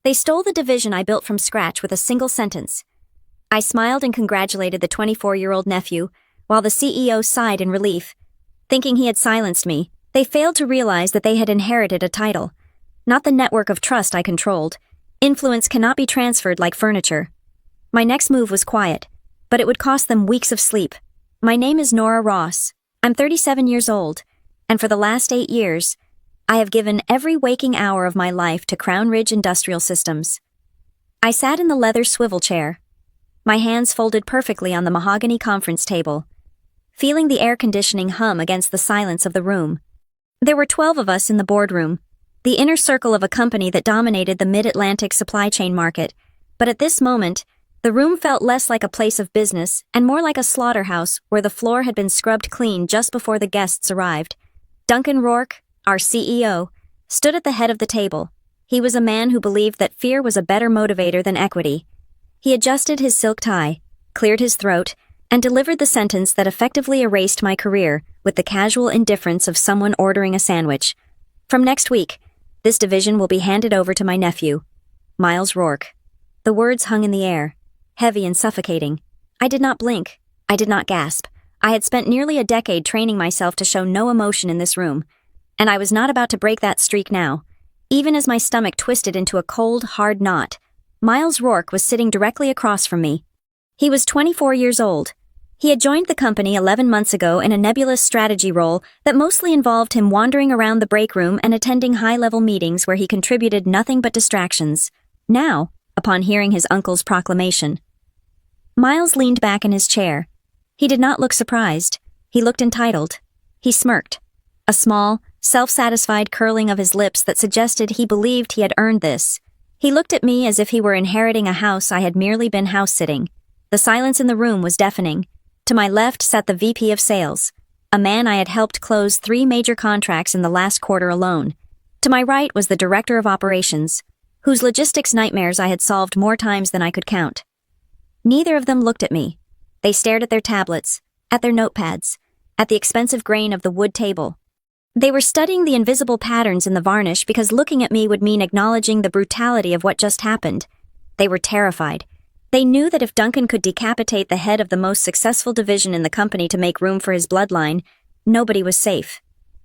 They stole the division I built from scratch with a single sentence. I smiled and congratulated the 24-year-old nephew, while the CEO sighed in relief. Thinking he had silenced me, they failed to realize that they had inherited a title, not the network of trust I controlled. Influence cannot be transferred like furniture. My next move was quiet, but it would cost them weeks of sleep. My name is Nora Ross. I'm 37 years old, and for the last 8 years, I have given every waking hour of my life to Crown Ridge Industrial Systems. I sat in the leather swivel chair, my hands folded perfectly on the mahogany conference table, feeling the air conditioning hum against the silence of the room. There were 12 of us in the boardroom, the inner circle of a company that dominated the mid-Atlantic supply chain market, but at this moment, the room felt less like a place of business and more like a slaughterhouse where the floor had been scrubbed clean just before the guests arrived. Duncan Rourke, our CEO, stood at the head of the table. He was a man who believed that fear was a better motivator than equity. He adjusted his silk tie, cleared his throat, and delivered the sentence that effectively erased my career with the casual indifference of someone ordering a sandwich. From next week, this division will be handed over to my nephew, Miles Rourke. The words hung in the air, heavy and suffocating. I did not blink. I did not gasp. I had spent nearly a decade training myself to show no emotion in this room, and I was not about to break that streak now. Even as my stomach twisted into a cold, hard knot, Miles Rourke was sitting directly across from me. He was 24 years old. He had joined the company 11 months ago in a nebulous strategy role that mostly involved him wandering around the break room and attending high-level meetings where he contributed nothing but distractions. Now, upon hearing his uncle's proclamation, Miles leaned back in his chair. He did not look surprised. He looked entitled. He smirked, a small, self-satisfied curling of his lips that suggested he believed he had earned this. He looked at me as if he were inheriting a house I had merely been house-sitting. The silence in the room was deafening. To my left sat the VP of Sales, a man I had helped close 3 major contracts in the last quarter alone. To my right was the Director of Operations, whose logistics nightmares I had solved more times than I could count. Neither of them looked at me. They stared at their tablets, at their notepads, at the expensive grain of the wood table. They were studying the invisible patterns in the varnish because looking at me would mean acknowledging the brutality of what just happened. They were terrified. They knew that if Duncan could decapitate the head of the most successful division in the company to make room for his bloodline, nobody was safe.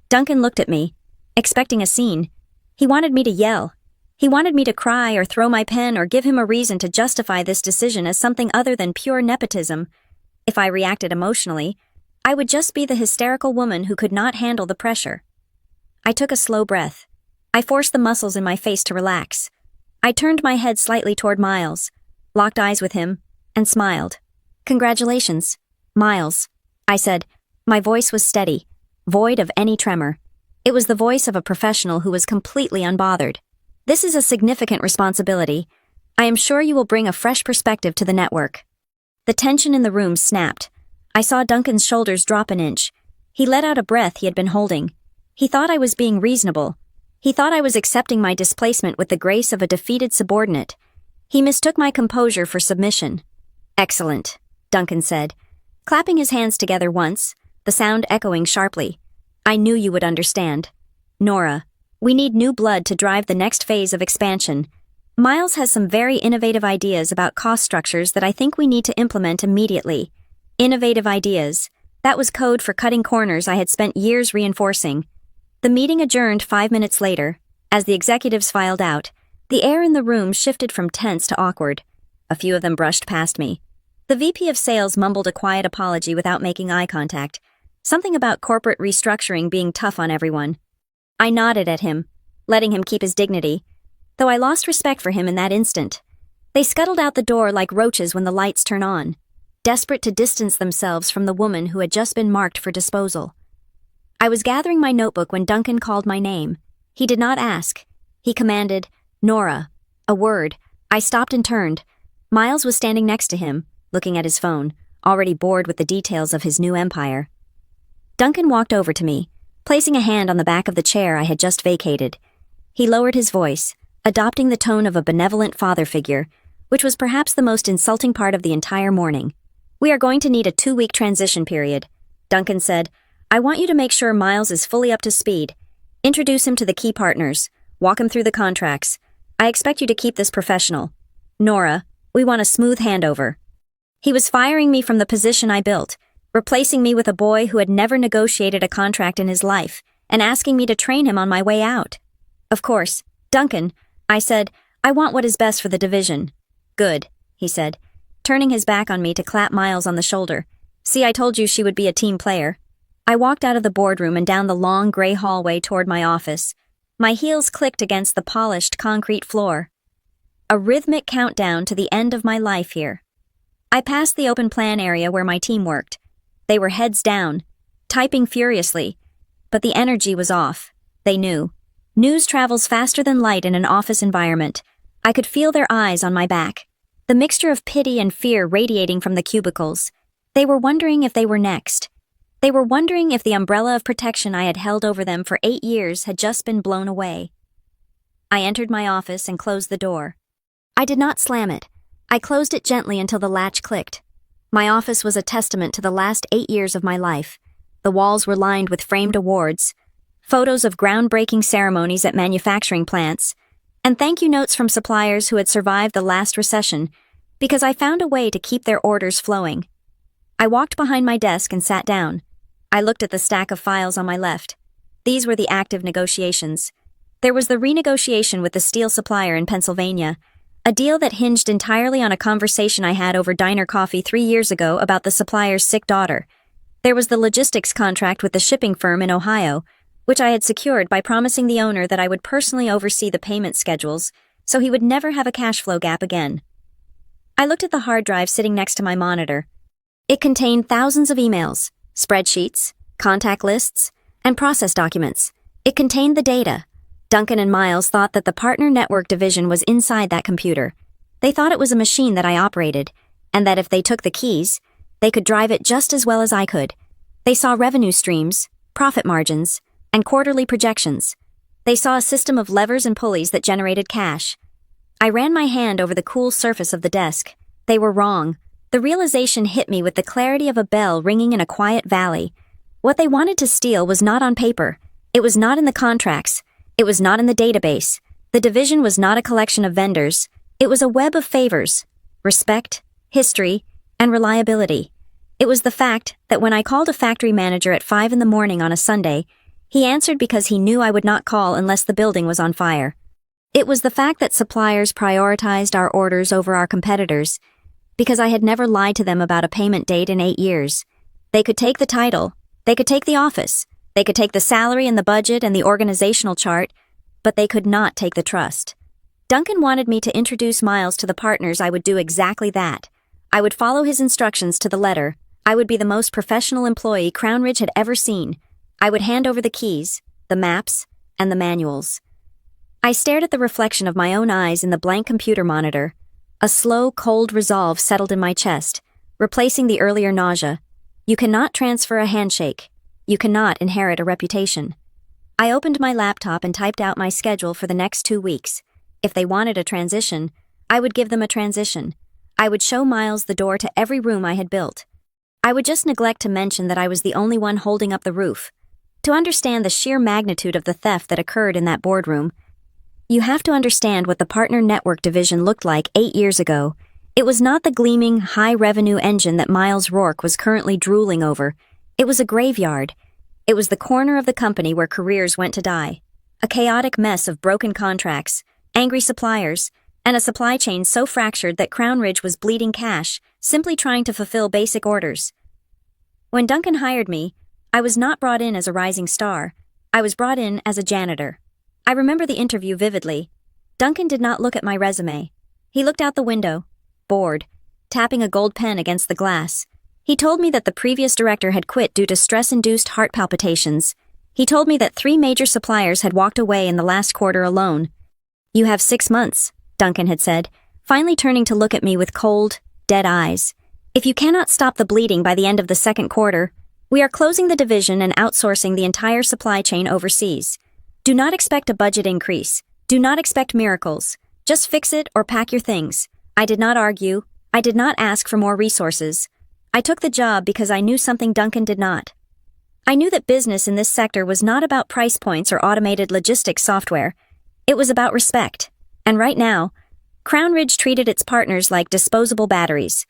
Duncan looked at me, expecting a scene. He wanted me to yell. He wanted me to cry or throw my pen or give him a reason to justify this decision as something other than pure nepotism. If I reacted emotionally, I would just be the hysterical woman who could not handle the pressure. I took a slow breath. I forced the muscles in my face to relax. I turned my head slightly toward Miles, locked eyes with him, and smiled. "Congratulations, Miles," I said. My voice was steady, void of any tremor. It was the voice of a professional who was completely unbothered. "This is a significant responsibility. I am sure you will bring a fresh perspective to the network." The tension in the room snapped. I saw Duncan's shoulders drop an inch. He let out a breath he had been holding. He thought I was being reasonable. He thought I was accepting my displacement with the grace of a defeated subordinate. He mistook my composure for submission. "Excellent," Duncan said, clapping his hands together once, the sound echoing sharply. "I knew you would understand. Nora, we need new blood to drive the next phase of expansion. Miles has some very innovative ideas about cost structures that I think we need to implement immediately." Innovative ideas. That was code for cutting corners I had spent years reinforcing. The meeting adjourned 5 minutes later. As the executives filed out, the air in the room shifted from tense to awkward. A few of them brushed past me. The VP of Sales mumbled a quiet apology without making eye contact, something about corporate restructuring being tough on everyone. I nodded at him, letting him keep his dignity, though I lost respect for him in that instant. They scuttled out the door like roaches when the lights turn on, desperate to distance themselves from the woman who had just been marked for disposal. I was gathering my notebook when Duncan called my name. He did not ask. He commanded, "Nora." A word. I stopped and turned. Miles was standing next to him, looking at his phone, already bored with the details of his new empire. Duncan walked over to me, placing a hand on the back of the chair I had just vacated. He lowered his voice, adopting the tone of a benevolent father figure, which was perhaps the most insulting part of the entire morning. "We are going to need a 2-week transition period," Duncan said. "I want you to make sure Miles is fully up to speed. Introduce him to the key partners, walk him through the contracts. I expect you to keep this professional. Nora, we want a smooth handover. He was firing me from the position I built, replacing me with a boy who had never negotiated a contract in his life, and asking me to train him on my way out. Of course, Duncan, I said, I want what is best for the division. Good, he said, turning his back on me to clap Miles on the shoulder. See, I told you she would be a team player. I walked out of the boardroom and down the long gray hallway toward my office. My heels clicked against the polished concrete floor. A rhythmic countdown to the end of my life here. I passed the open plan area where my team worked. They were heads down, typing furiously, but the energy was off. They knew. News travels faster than light in an office environment. I could feel their eyes on my back, the mixture of pity and fear radiating from the cubicles. They were wondering if they were next. They were wondering if the umbrella of protection I had held over them for 8 years had just been blown away. I entered my office and closed the door. I did not slam it. I closed it gently until the latch clicked. My office was a testament to the last 8 years of my life. The walls were lined with framed awards, photos of groundbreaking ceremonies at manufacturing plants, and thank you notes from suppliers who had survived the last recession because I found a way to keep their orders flowing. I walked behind my desk and sat down. I looked at the stack of files on my left. These were the active negotiations. There was the renegotiation with the steel supplier in Pennsylvania, a deal that hinged entirely on a conversation I had over diner coffee 3 years ago about the supplier's sick daughter. There was the logistics contract with the shipping firm in Ohio, which I had secured by promising the owner that I would personally oversee the payment schedules, so he would never have a cash flow gap again. I looked at the hard drive sitting next to my monitor. It contained thousands of emails, spreadsheets, contact lists, and process documents. It contained the data. Duncan and Miles thought that the partner network division was inside that computer. They thought it was a machine that I operated, and that if they took the keys, they could drive it just as well as I could. They saw revenue streams, profit margins, and quarterly projections. They saw a system of levers and pulleys that generated cash. I ran my hand over the cool surface of the desk. They were wrong. The realization hit me with the clarity of a bell ringing in a quiet valley. What they wanted to steal was not on paper. It was not in the contracts. It was not in the database. The division was not a collection of vendors. It was a web of favors, respect, history, and reliability. It was the fact that when I called a factory manager at 5 in the morning on a Sunday, he answered because he knew I would not call unless the building was on fire. It was the fact that suppliers prioritized our orders over our competitors, because I had never lied to them about a payment date in 8 years. They could take the title, they could take the office, they could take the salary and the budget and the organizational chart, but they could not take the trust. Duncan wanted me to introduce Miles to the partners. I would do exactly that. I would follow his instructions to the letter. I would be the most professional employee Crown Ridge had ever seen. I would hand over the keys, the maps, and the manuals. I stared at the reflection of my own eyes in the blank computer monitor. A slow, cold resolve settled in my chest, replacing the earlier nausea. You cannot transfer a handshake. You cannot inherit a reputation. I opened my laptop and typed out my schedule for the next 2 weeks. If they wanted a transition, I would give them a transition. I would show Miles the door to every room I had built. I would just neglect to mention that I was the only one holding up the roof. To understand the sheer magnitude of the theft that occurred in that boardroom, you have to understand what the partner network division looked like 8 years ago. It was not the gleaming, high-revenue engine that Miles Rourke was currently drooling over. It was a graveyard. It was the corner of the company where careers went to die. A chaotic mess of broken contracts, angry suppliers, and a supply chain so fractured that Crown Ridge was bleeding cash, simply trying to fulfill basic orders. When Duncan hired me, I was not brought in as a rising star. I was brought in as a janitor. I remember the interview vividly. Duncan did not look at my resume. He looked out the window, bored, tapping a gold pen against the glass. He told me that the previous director had quit due to stress-induced heart palpitations. He told me that 3 major suppliers had walked away in the last quarter alone. "You have 6 months," Duncan had said, finally turning to look at me with cold, dead eyes. "If you cannot stop the bleeding by the end of the second quarter, we are closing the division and outsourcing the entire supply chain overseas. Do not expect a budget increase. Do not expect miracles. Just fix it or pack your things." I did not argue. I did not ask for more resources. I took the job because I knew something Duncan did not. I knew that business in this sector was not about price points or automated logistics software. It was about respect. And right now, Crown Ridge treated its partners like disposable batteries.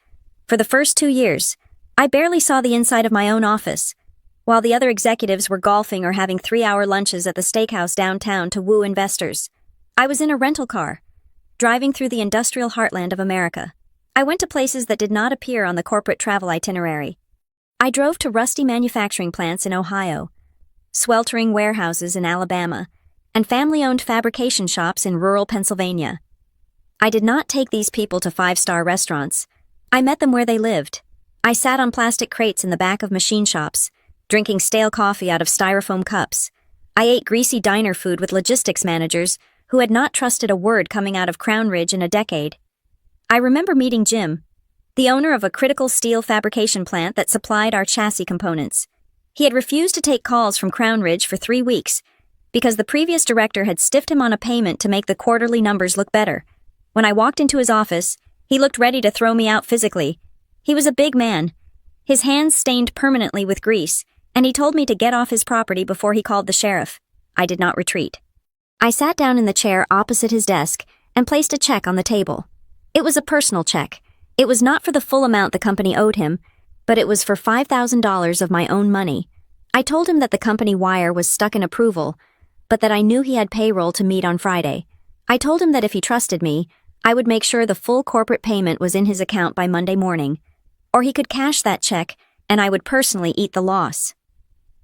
For the first 2 years, I barely saw the inside of my own office, while the other executives were golfing or having 3-hour lunches at the steakhouse downtown to woo investors. I was in a rental car, driving through the industrial heartland of America. I went to places that did not appear on the corporate travel itinerary. I drove to rusty manufacturing plants in Ohio, sweltering warehouses in Alabama, and family-owned fabrication shops in rural Pennsylvania. I did not take these people to 5-star restaurants. I met them where they lived. I sat on plastic crates in the back of machine shops, drinking stale coffee out of styrofoam cups. I ate greasy diner food with logistics managers who had not trusted a word coming out of Crown Ridge in a decade. I remember meeting Jim, the owner of a critical steel fabrication plant that supplied our chassis components. He had refused to take calls from Crown Ridge for 3 weeks because the previous director had stiffed him on a payment to make the quarterly numbers look better. When I walked into his office, he looked ready to throw me out physically. He was a big man, his hands stained permanently with grease, and he told me to get off his property before he called the sheriff. I did not retreat. I sat down in the chair opposite his desk and placed a check on the table. It was a personal check. It was not for the full amount the company owed him, but it was for $5,000 of my own money. I told him that the company wire was stuck in approval, but that I knew he had payroll to meet on Friday. I told him that if he trusted me, I would make sure the full corporate payment was in his account by Monday morning, or he could cash that check and I would personally eat the loss.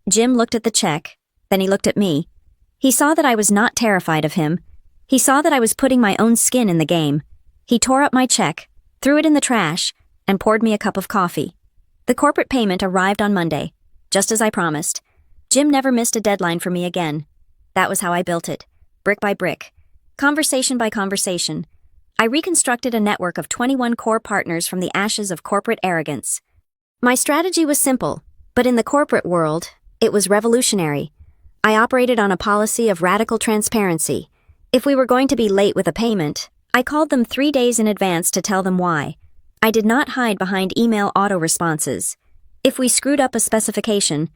Jim looked at the check, then he looked at me. He saw that I was not terrified of him. He saw that I was putting my own skin in the game. He tore up my check, threw it in the trash, and poured me a cup of coffee. The corporate payment arrived on Monday, just as I promised. Jim never missed a deadline for me again. That was how I built it, brick by brick, conversation by conversation. I reconstructed a network of 21 core partners from the ashes of corporate arrogance. My strategy was simple, but in the corporate world, it was revolutionary. I operated on a policy of radical transparency. If we were going to be late with a payment, I called them 3 days in advance to tell them why. I did not hide behind email auto-responses. If we screwed up a specification,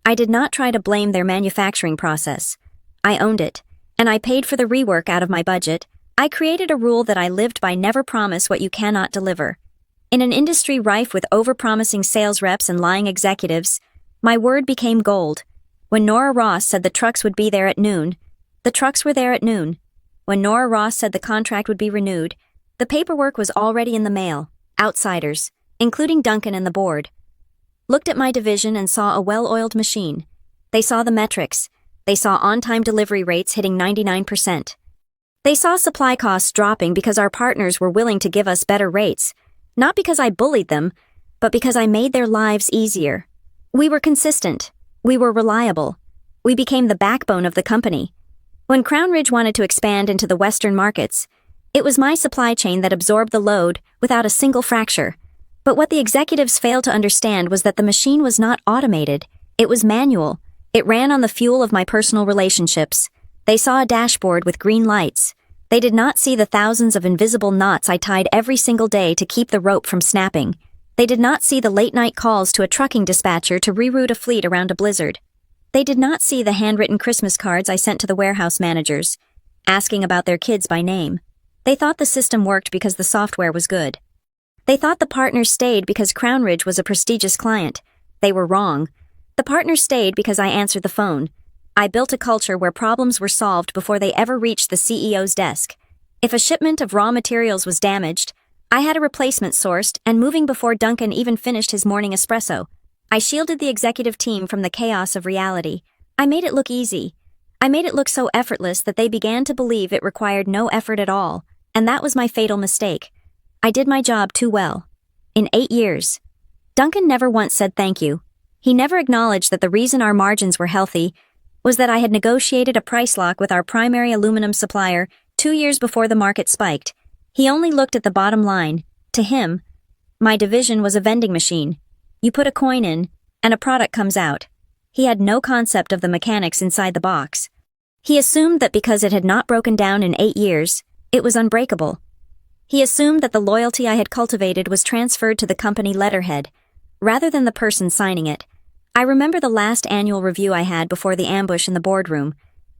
I did not try to blame their manufacturing process. I owned it, and I paid for the rework out of my budget. I created a rule that I lived by: never promise what you cannot deliver. In an industry rife with over-promising sales reps and lying executives, my word became gold. When Nora Ross said the trucks would be there at noon, the trucks were there at noon. When Nora Ross said the contract would be renewed, the paperwork was already in the mail. Outsiders, including Duncan and the board, looked at my division and saw a well-oiled machine. They saw the metrics. They saw on-time delivery rates hitting 99%. They saw supply costs dropping because our partners were willing to give us better rates, not because I bullied them, but because I made their lives easier. We were consistent. We were reliable. We became the backbone of the company. When Crown Ridge wanted to expand into the Western markets, it was my supply chain that absorbed the load without a single fracture. But what the executives failed to understand was that the machine was not automated. It was manual. It ran on the fuel of my personal relationships. They saw a dashboard with green lights. They did not see the thousands of invisible knots I tied every single day to keep the rope from snapping. They did not see the late-night calls to a trucking dispatcher to reroute a fleet around a blizzard. They did not see the handwritten Christmas cards I sent to the warehouse managers, asking about their kids by name. They thought the system worked because the software was good. They thought the partners stayed because Crown Ridge was a prestigious client. They were wrong. The partners stayed because I answered the phone. I built a culture where problems were solved before they ever reached the CEO's desk. If a shipment of raw materials was damaged, I had a replacement sourced and moving before Duncan even finished his morning espresso. I shielded the executive team from the chaos of reality. I made it look easy. I made it look so effortless that they began to believe it required no effort at all, and that was my fatal mistake. I did my job too well. In 8 years, Duncan never once said thank you. He never acknowledged that the reason our margins were healthy was that I had negotiated a price lock with our primary aluminum supplier 2 years before the market spiked. He only looked at the bottom line. To him, my division was a vending machine. You put a coin in, and a product comes out. He had no concept of the mechanics inside the box. He assumed that because it had not broken down in 8 years, it was unbreakable. He assumed that the loyalty I had cultivated was transferred to the company letterhead, rather than the person signing it. I remember the last annual review I had before the ambush in the boardroom.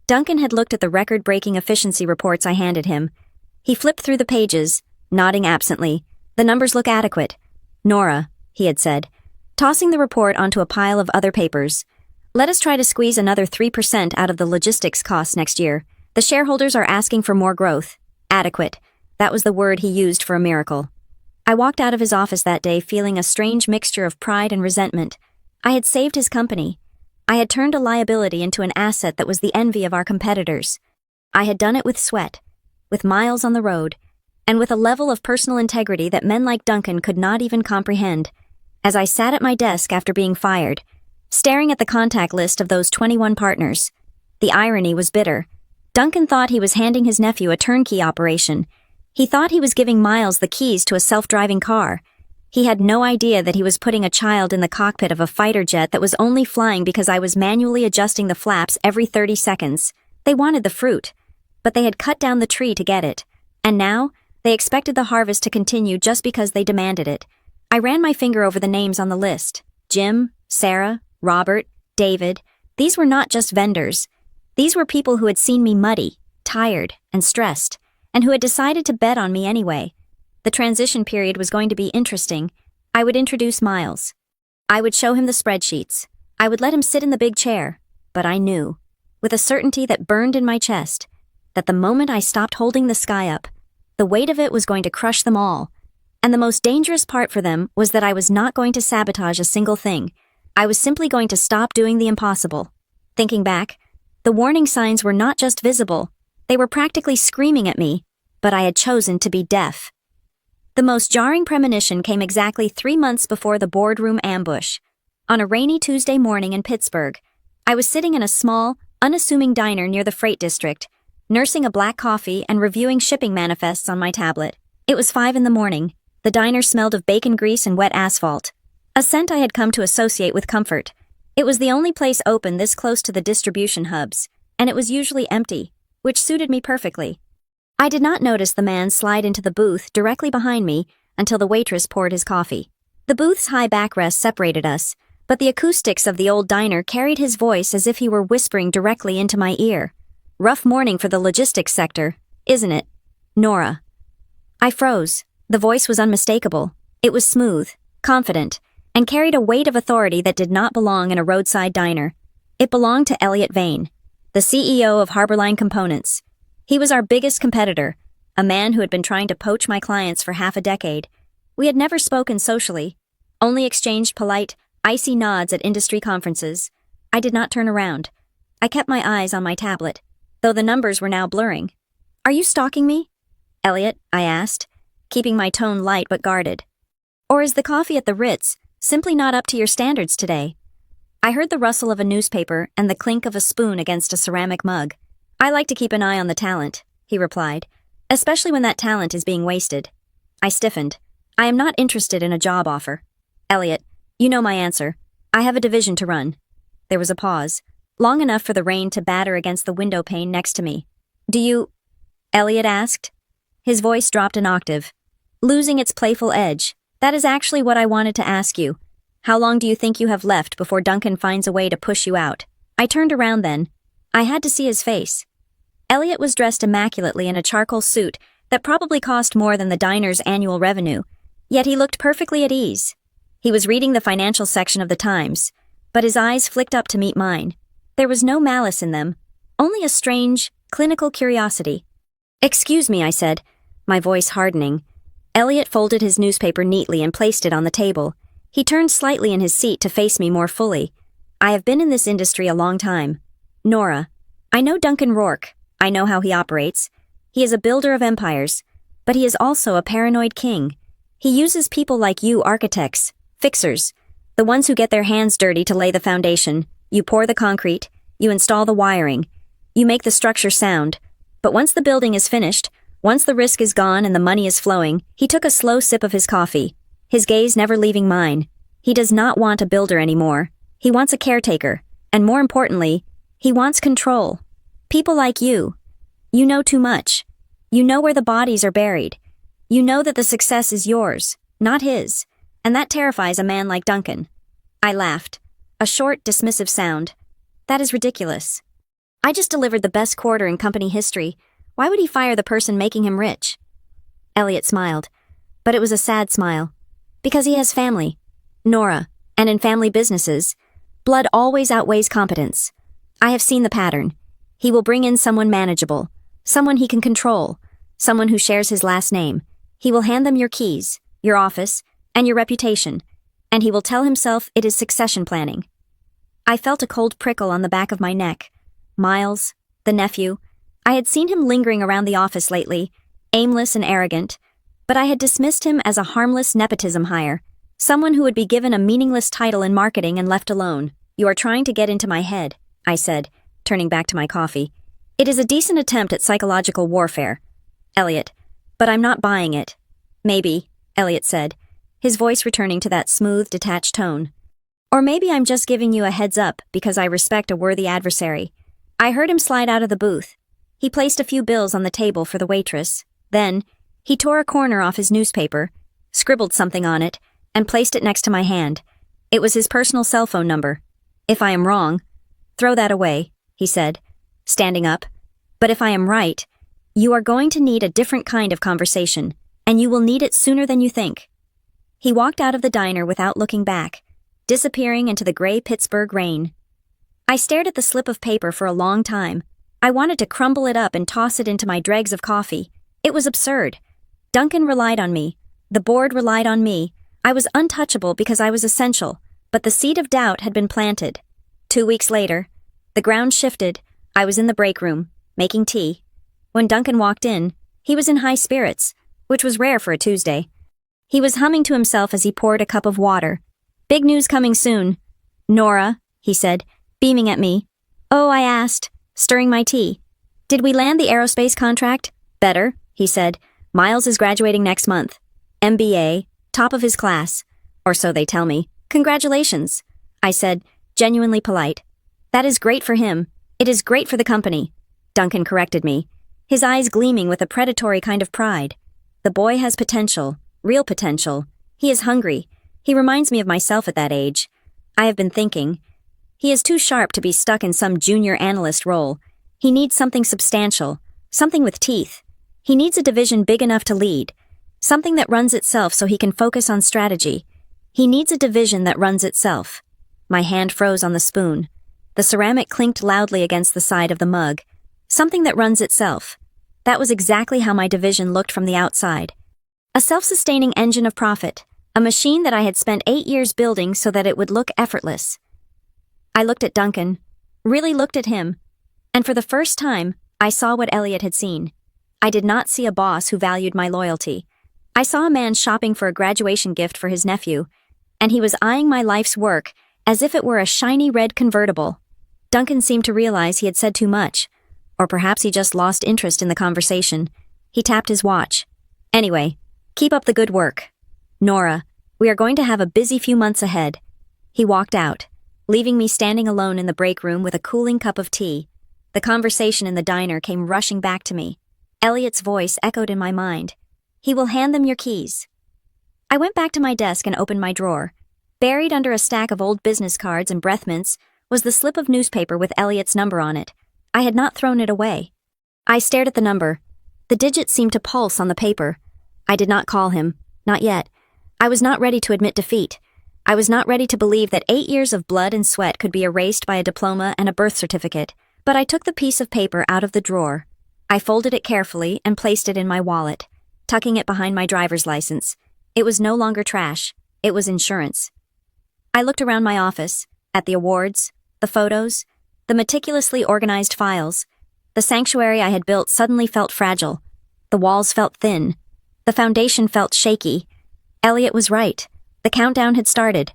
Duncan had looked at the record-breaking efficiency reports I handed him. He flipped through the pages, nodding absently. "The numbers look adequate." "Nora," he had said, tossing the report onto a pile of other papers. "Let us try to squeeze another 3% out of the logistics costs next year. The shareholders are asking for more growth." Adequate. That was the word he used for a miracle. I walked out of his office that day feeling a strange mixture of pride and resentment. I had saved his company. I had turned a liability into an asset that was the envy of our competitors. I had done it with sweat, with miles on the road, and with a level of personal integrity that men like Duncan could not even comprehend. As I sat at my desk after being fired, staring at the contact list of those 21 partners, the irony was bitter. Duncan thought he was handing his nephew a turnkey operation. He thought he was giving Miles the keys to a self-driving car. He had no idea that he was putting a child in the cockpit of a fighter jet that was only flying because I was manually adjusting the flaps every 30 seconds. They wanted the fruit, but they had cut down the tree to get it. And now, they expected the harvest to continue just because they demanded it. I ran my finger over the names on the list. Jim, Sarah, Robert, David. These were not just vendors. These were people who had seen me muddy, tired, and stressed, and who had decided to bet on me anyway. The transition period was going to be interesting. I would introduce Miles. I would show him the spreadsheets. I would let him sit in the big chair. But I knew, with a certainty that burned in my chest, that the moment I stopped holding the sky up, the weight of it was going to crush them all. And the most dangerous part for them was that I was not going to sabotage a single thing. I was simply going to stop doing the impossible. Thinking back, the warning signs were not just visible. They were practically screaming at me, but I had chosen to be deaf. The most jarring premonition came exactly 3 months before the boardroom ambush. On a rainy Tuesday morning in Pittsburgh, I was sitting in a small, unassuming diner near the freight district, nursing a black coffee and reviewing shipping manifests on my tablet. It was 5 in the morning. The diner smelled of bacon grease and wet asphalt, a scent I had come to associate with comfort. It was the only place open this close to the distribution hubs, and it was usually empty, which suited me perfectly. I did not notice the man slide into the booth directly behind me until the waitress poured his coffee. The booth's high backrest separated us, but the acoustics of the old diner carried his voice as if he were whispering directly into my ear. "Rough morning for the logistics sector, isn't it, Nora?" I froze. The voice was unmistakable. It was smooth, confident, and carried a weight of authority that did not belong in a roadside diner. It belonged to Elliot Vane, the CEO of Harborline Components. He was our biggest competitor, a man who had been trying to poach my clients for half a decade. We had never spoken socially, only exchanged polite, icy nods at industry conferences. I did not turn around. I kept my eyes on my tablet, though the numbers were now blurring. "Are you stalking me, Elliot?" I asked, keeping my tone light but guarded. "Or is the coffee at the Ritz simply not up to your standards today?" I heard the rustle of a newspaper and the clink of a spoon against a ceramic mug. "I like to keep an eye on the talent," he replied, "especially when that talent is being wasted." I stiffened. "I am not interested in a job offer. Elliot, you know my answer. I have a division to run." There was a pause, long enough for the rain to batter against the window pane next to me. "Do you?" Elliot asked. His voice dropped an octave, losing its playful edge. "That is actually what I wanted to ask you. How long do you think you have left before Duncan finds a way to push you out?" I turned around then. I had to see his face. Elliot was dressed immaculately in a charcoal suit that probably cost more than the diner's annual revenue, yet he looked perfectly at ease. He was reading the financial section of the Times, but his eyes flicked up to meet mine. There was no malice in them, only a strange, clinical curiosity. "Excuse me," I said, my voice hardening. Elliot folded his newspaper neatly and placed it on the table. He turned slightly in his seat to face me more fully. "I have been in this industry a long time. Nora, I know Duncan Rourke. I know how he operates. He is a builder of empires, but he is also a paranoid king. He uses people like you, architects, fixers, the ones who get their hands dirty to lay the foundation. You pour the concrete, you install the wiring, you make the structure sound. But once the building is finished, once the risk is gone and the money is flowing," he took a slow sip of his coffee, his gaze never leaving mine. "He does not want a builder anymore. He wants a caretaker, and more importantly, he wants control. People like you. You know too much. You know where the bodies are buried. You know that the success is yours, not his, and that terrifies a man like Duncan." I laughed, a short, dismissive sound. "That is ridiculous. I just delivered the best quarter in company history. Why would he fire the person making him rich? Elliot smiled, but it was a sad smile. Because he has family. Nora, and in family businesses, blood always outweighs competence. I have seen the pattern. He will bring in someone manageable, someone he can control, someone who shares his last name. He will hand them your keys, your office, and your reputation, and he will tell himself it is succession planning. I felt a cold prickle on the back of my neck. Miles, the nephew, I had seen him lingering around the office lately, aimless and arrogant, but I had dismissed him as a harmless nepotism hire, someone who would be given a meaningless title in marketing and left alone. You are trying to get into my head, I said, turning back to my coffee. It is a decent attempt at psychological warfare. Elliot, but I'm not buying it. Maybe, Elliot said, his voice returning to that smooth, detached tone. Or maybe I'm just giving you a heads up because I respect a worthy adversary. I heard him slide out of the booth. He placed a few bills on the table for the waitress. Then, he tore a corner off his newspaper, scribbled something on it, and placed it next to my hand. It was his personal cell phone number. If I am wrong, throw that away, he said, standing up. But if I am right, you are going to need a different kind of conversation, and you will need it sooner than you think. He walked out of the diner without looking back, disappearing into the gray Pittsburgh rain. I stared at the slip of paper for a long time. I wanted to crumble it up and toss it into my dregs of coffee. It was absurd. Duncan relied on me. The board relied on me. I was untouchable because I was essential, but the seed of doubt had been planted. 2 weeks later, the ground shifted. I was in the break room, making tea. When Duncan walked in, he was in high spirits, which was rare for a Tuesday. He was humming to himself as he poured a cup of water. Big news coming soon. Nora, he said, beaming at me. Oh, I asked, stirring my tea. Did we land the aerospace contract? Better, he said. Miles is graduating next month. MBA, top of his class. Or so they tell me. Congratulations, I said, genuinely polite. That is great for him. It is great for the company. Duncan corrected me, his eyes gleaming with a predatory kind of pride. The boy has potential, real potential. He is hungry. He reminds me of myself at that age. I have been thinking. He is too sharp to be stuck in some junior analyst role. He needs something substantial, something with teeth. He needs a division big enough to lead, something that runs itself so he can focus on strategy. He needs a division that runs itself. My hand froze on the spoon. The ceramic clinked loudly against the side of the mug. Something that runs itself. That was exactly how my division looked from the outside. A self-sustaining engine of profit. A machine that I had spent 8 years building so that it would look effortless. I looked at Duncan, really looked at him, and for the first time, I saw what Elliot had seen. I did not see a boss who valued my loyalty. I saw a man shopping for a graduation gift for his nephew, and he was eyeing my life's work as if it were a shiny red convertible. Duncan seemed to realize he had said too much, or perhaps he just lost interest in the conversation. He tapped his watch. Anyway, keep up the good work. Nora, we are going to have a busy few months ahead. He walked out, leaving me standing alone in the break room with a cooling cup of tea. The conversation in the diner came rushing back to me. Elliot's voice echoed in my mind. He will hand them your keys. I went back to my desk and opened my drawer. Buried under a stack of old business cards and breath mints was the slip of newspaper with Elliot's number on it. I had not thrown it away. I stared at the number. The digits seemed to pulse on the paper. I did not call him. Not yet. I was not ready to admit defeat. I was not ready to believe that 8 years of blood and sweat could be erased by a diploma and a birth certificate. But I took the piece of paper out of the drawer. I folded it carefully and placed it in my wallet, tucking it behind my driver's license. It was no longer trash. It was insurance. I looked around my office, at the awards, the photos, the meticulously organized files. The sanctuary I had built suddenly felt fragile. The walls felt thin. The foundation felt shaky. Elliot was right. The countdown had started.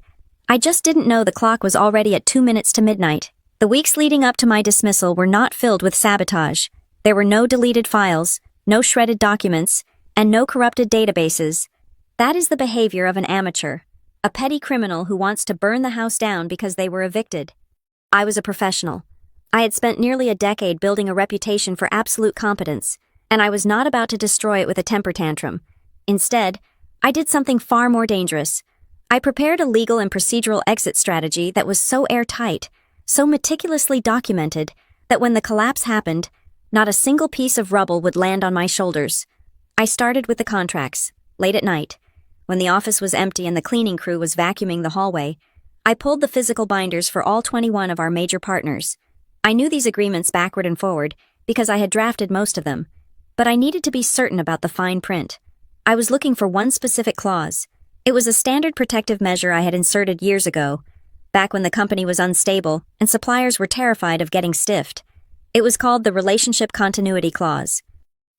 I just didn't know the clock was already at 2 minutes to midnight. The weeks leading up to my dismissal were not filled with sabotage. There were no deleted files, no shredded documents, and no corrupted databases. That is the behavior of an amateur, a petty criminal who wants to burn the house down because they were evicted. I was a professional. I had spent nearly a decade building a reputation for absolute competence, and I was not about to destroy it with a temper tantrum. Instead, I did something far more dangerous. I prepared a legal and procedural exit strategy that was so airtight, so meticulously documented, that when the collapse happened, Not a single piece of rubble would land on my shoulders. I started with the contracts, late at night. When the office was empty and the cleaning crew was vacuuming the hallway, I pulled the physical binders for all 21 of our major partners. I knew these agreements backward and forward because I had drafted most of them, but I needed to be certain about the fine print. I was looking for one specific clause. It was a standard protective measure I had inserted years ago, back when the company was unstable and suppliers were terrified of getting stiffed. It was called the Relationship Continuity Clause.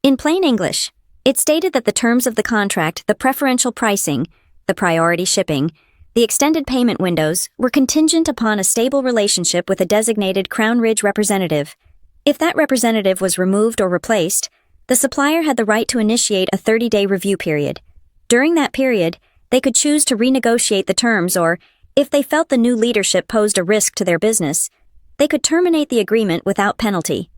In plain English, it stated that the terms of the contract, the preferential pricing, the priority shipping, the extended payment windows were contingent upon a stable relationship with a designated Crown Ridge representative. If that representative was removed or replaced, the supplier had the right to initiate a 30-day review period. During that period, they could choose to renegotiate the terms or, if they felt the new leadership posed a risk to their business, they could terminate the agreement without penalty.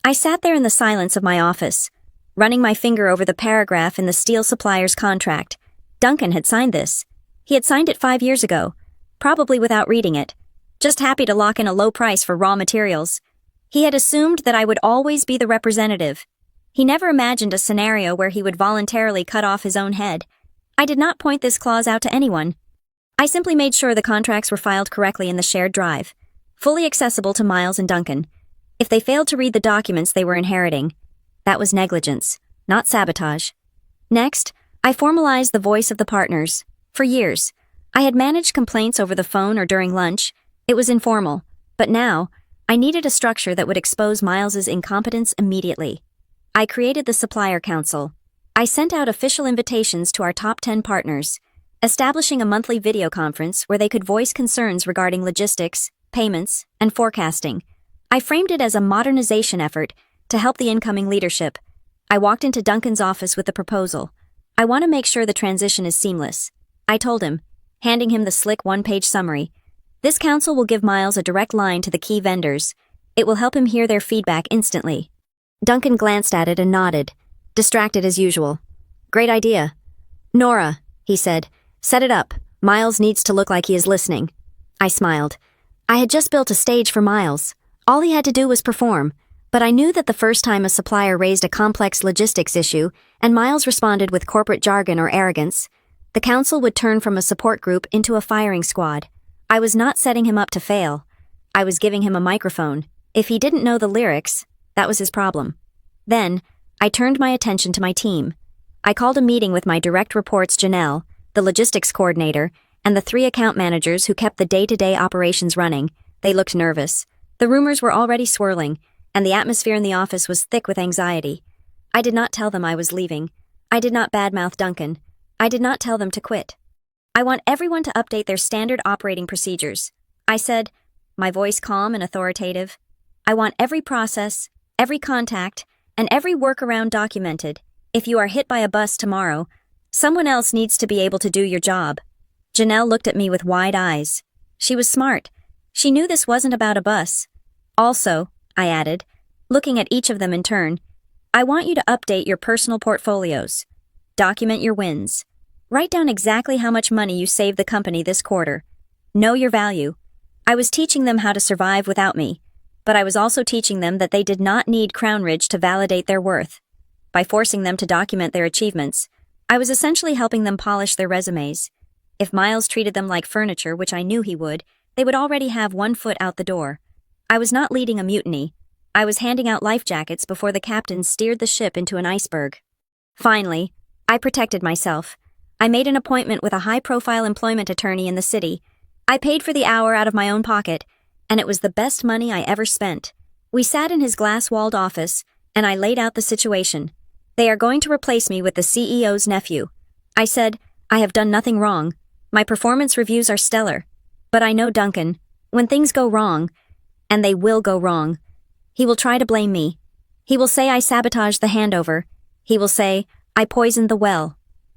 I sat there in the silence of my office, running my finger over the paragraph in the steel supplier's contract. Duncan had signed this. He had signed it 5 years ago, probably without reading it, just happy to lock in a low price for raw materials. He had assumed that I would always be the representative. He never imagined a scenario where he would voluntarily cut off his own head. I did not point this clause out to anyone. I simply made sure the contracts were filed correctly in the shared drive, fully accessible to Miles and Duncan. If they failed to read the documents they were inheriting, that was negligence, not sabotage. Next, I formalized the voice of the partners. For years, I had managed complaints over the phone or during lunch. It was informal, but now, I needed a structure that would expose Miles's incompetence immediately. I created the Supplier Council. I sent out official invitations to our top 10 partners, establishing a monthly video conference where they could voice concerns regarding logistics, payments, and forecasting. I framed it as a modernization effort to help the incoming leadership. I walked into Duncan's office with the proposal. I want to make sure the transition is seamless. I told him, handing him the slick one-page summary. This council will give Miles a direct line to the key vendors. It will help him hear their feedback instantly. Duncan glanced at it and nodded, distracted as usual. Great idea. Nora, he said, set it up. Miles needs to look like he is listening. I smiled. I had just built a stage for Miles. All he had to do was perform, but I knew that the first time a supplier raised a complex logistics issue and Miles responded with corporate jargon or arrogance, the council would turn from a support group into a firing squad. I was not setting him up to fail. I was giving him a microphone. If he didn't know the lyrics, that was his problem. Then, I turned my attention to my team. I called a meeting with my direct reports Janelle, the logistics coordinator, and the 3 account managers who kept the day-to-day operations running. They looked nervous. The rumors were already swirling, and the atmosphere in the office was thick with anxiety. I did not tell them I was leaving. I did not badmouth Duncan. I did not tell them to quit. I want everyone to update their standard operating procedures. I said, my voice calm and authoritative. I want every process, every contact, and every workaround documented. If you are hit by a bus tomorrow, someone else needs to be able to do your job. Janelle looked at me with wide eyes. She was smart. She knew this wasn't about a bus. Also, I added, looking at each of them in turn, I want you to update your personal portfolios. Document your wins. Write down exactly how much money you saved the company this quarter. Know your value. I was teaching them how to survive without me, but I was also teaching them that they did not need Crown Ridge to validate their worth. By forcing them to document their achievements, I was essentially helping them polish their resumes. If Miles treated them like furniture, which I knew he would, they would already have one foot out the door. I was not leading a mutiny. I was handing out life jackets before the captain steered the ship into an iceberg. Finally, I protected myself. I made an appointment with a high-profile employment attorney in the city. I paid for the hour out of my own pocket, and it was the best money I ever spent. We sat in his glass-walled office, and I laid out the situation. They are going to replace me with the CEO's nephew. I said, I have done nothing wrong. My performance reviews are stellar. But I know Duncan. When things go wrong, and they will go wrong, he will try to blame me. He will say I sabotaged the handover. He will say, I poisoned the well.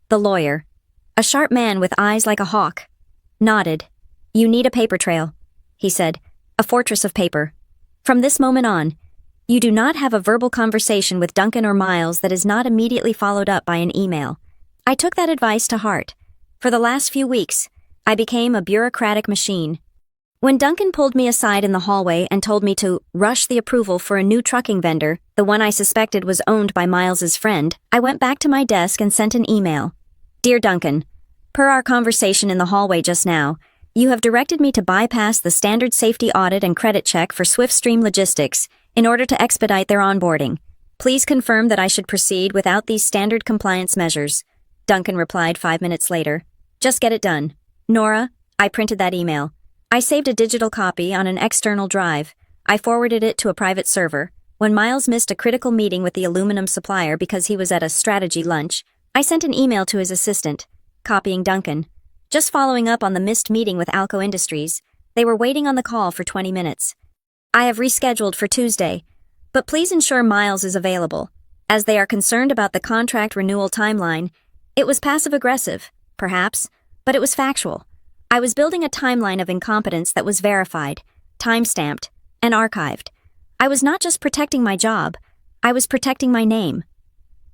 The lawyer, a sharp man with eyes like a hawk, nodded. You need a paper trail, he said, a fortress of paper. From this moment on, you do not have a verbal conversation with Duncan or Miles that is not immediately followed up by an email. I took that advice to heart. For the last few weeks, I became a bureaucratic machine. When Duncan pulled me aside in the hallway and told me to rush the approval for a new trucking vendor, the one I suspected was owned by Miles's friend, I went back to my desk and sent an email. Dear Duncan, per our conversation in the hallway just now, you have directed me to bypass the standard safety audit and credit check for Swiftstream Logistics in order to expedite their onboarding. Please confirm that I should proceed without these standard compliance measures. Duncan replied 5 minutes later. Just get it done. Nora, I printed that email. I saved a digital copy on an external drive. I forwarded it to a private server. When Miles missed a critical meeting with the aluminum supplier because he was at a strategy lunch, I sent an email to his assistant, copying Duncan. Just following up on the missed meeting with Alco Industries, they were waiting on the call for 20 minutes. I have rescheduled for Tuesday, but please ensure Miles is available. As they are concerned about the contract renewal timeline, it was passive-aggressive, perhaps, but it was factual. I was building a timeline of incompetence that was verified, time-stamped, and archived. I was not just protecting my job, I was protecting my name.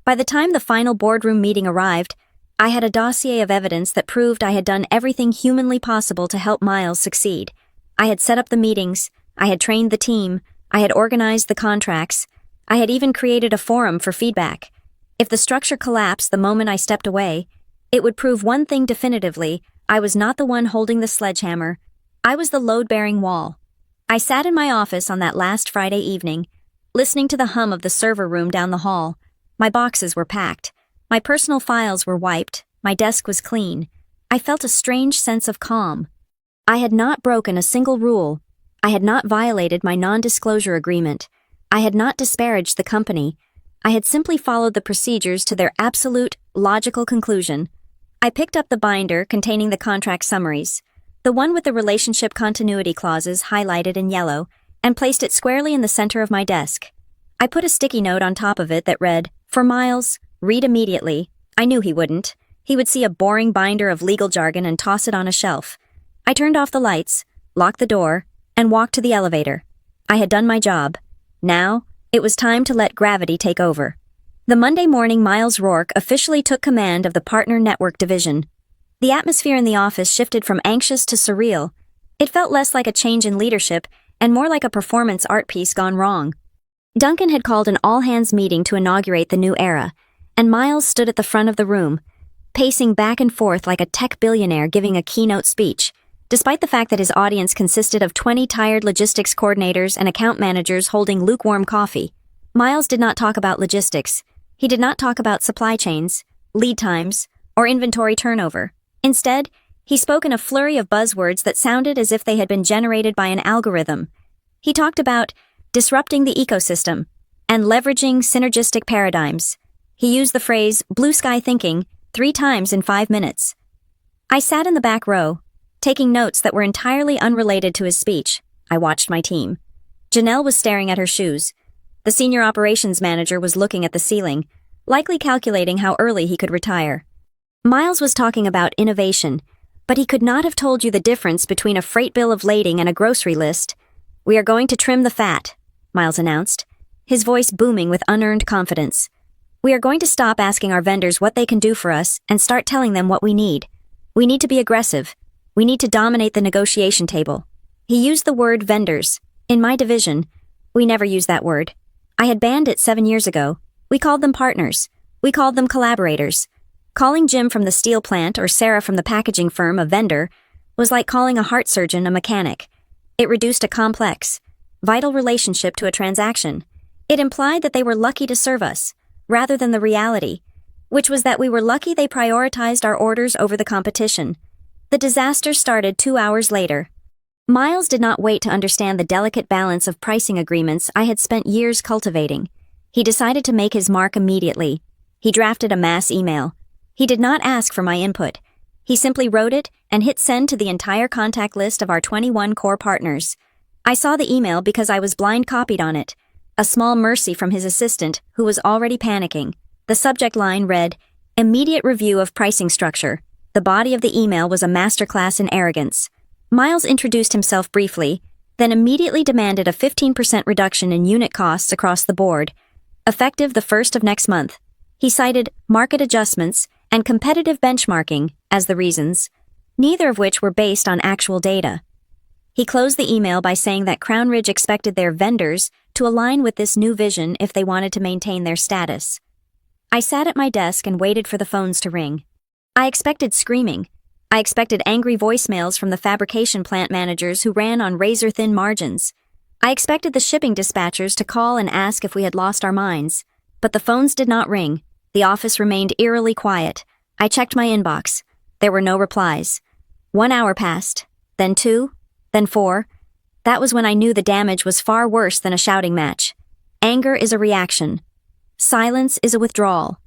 By the time the final boardroom meeting arrived, I had a dossier of evidence that proved I had done everything humanly possible to help Miles succeed. I had set up the meetings, I had trained the team, I had organized the contracts, I had even created a forum for feedback. If the structure collapsed the moment I stepped away, it would prove one thing definitively: I was not the one holding the sledgehammer. I was the load-bearing wall. I sat in my office on that last Friday evening, listening to the hum of the server room down the hall. My boxes were packed. My personal files were wiped. My desk was clean. I felt a strange sense of calm. I had not broken a single rule. I had not violated my non-disclosure agreement. I had not disparaged the company. I had simply followed the procedures to their absolute, logical conclusion. I picked up the binder containing the contract summaries, the one with the relationship continuity clauses highlighted in yellow, and placed it squarely in the center of my desk. I put a sticky note on top of it that read, "For Miles, read immediately." I knew he wouldn't. He would see a boring binder of legal jargon and toss it on a shelf. I turned off the lights, locked the door, and walked to the elevator. I had done my job. Now, it was time to let gravity take over. The Monday morning, Miles Rourke officially took command of the Partner Network division. The atmosphere in the office shifted from anxious to surreal. It felt less like a change in leadership and more like a performance art piece gone wrong. Duncan had called an all-hands meeting to inaugurate the new era, and Miles stood at the front of the room, pacing back and forth like a tech billionaire giving a keynote speech. Despite the fact that his audience consisted of 20 tired logistics coordinators and account managers holding lukewarm coffee, Miles did not talk about logistics. He did not talk about supply chains, lead times, or inventory turnover. Instead, he spoke in a flurry of buzzwords that sounded as if they had been generated by an algorithm. He talked about disrupting the ecosystem and leveraging synergistic paradigms. He used the phrase blue sky thinking 3 times in 5 minutes. I sat in the back row, taking notes that were entirely unrelated to his speech. I watched my team. Janelle was staring at her shoes. The senior operations manager was looking at the ceiling, likely calculating how early he could retire. Miles was talking about innovation, but he could not have told you the difference between a freight bill of lading and a grocery list. "We are going to trim the fat," Miles announced, his voice booming with unearned confidence. "We are going to stop asking our vendors what they can do for us and start telling them what we need. We need to be aggressive. We need to dominate the negotiation table." He used the word vendors. In my division, we never used that word. I had banned it 7 years ago. We called them partners. We called them collaborators. Calling Jim from the steel plant or Sarah from the packaging firm a vendor was like calling a heart surgeon a mechanic. It reduced a complex, vital relationship to a transaction. It implied that they were lucky to serve us, rather than the reality, which was that we were lucky they prioritized our orders over the competition. The disaster started 2 hours later. Miles did not wait to understand the delicate balance of pricing agreements I had spent years cultivating. He decided to make his mark immediately. He drafted a mass email. He did not ask for my input. He simply wrote it and hit send to the entire contact list of our 21 core partners. I saw the email because I was blind copied on it, a small mercy from his assistant who was already panicking. The subject line read, "Immediate review of pricing structure." The body of the email was a masterclass in arrogance. Miles introduced himself briefly, then immediately demanded a 15% reduction in unit costs across the board, effective the 1st of next month. He cited market adjustments and competitive benchmarking as the reasons, neither of which were based on actual data. He closed the email by saying that Crown Ridge expected their vendors to align with this new vision if they wanted to maintain their status. I sat at my desk and waited for the phones to ring. I expected screaming. I expected angry voicemails from the fabrication plant managers who ran on razor-thin margins. I expected the shipping dispatchers to call and ask if we had lost our minds. But the phones did not ring. The office remained eerily quiet. I checked my inbox. There were no replies. 1 hour passed, then 2, then 4. That was when I knew the damage was far worse than a shouting match. Anger is a reaction. Silence is a withdrawal.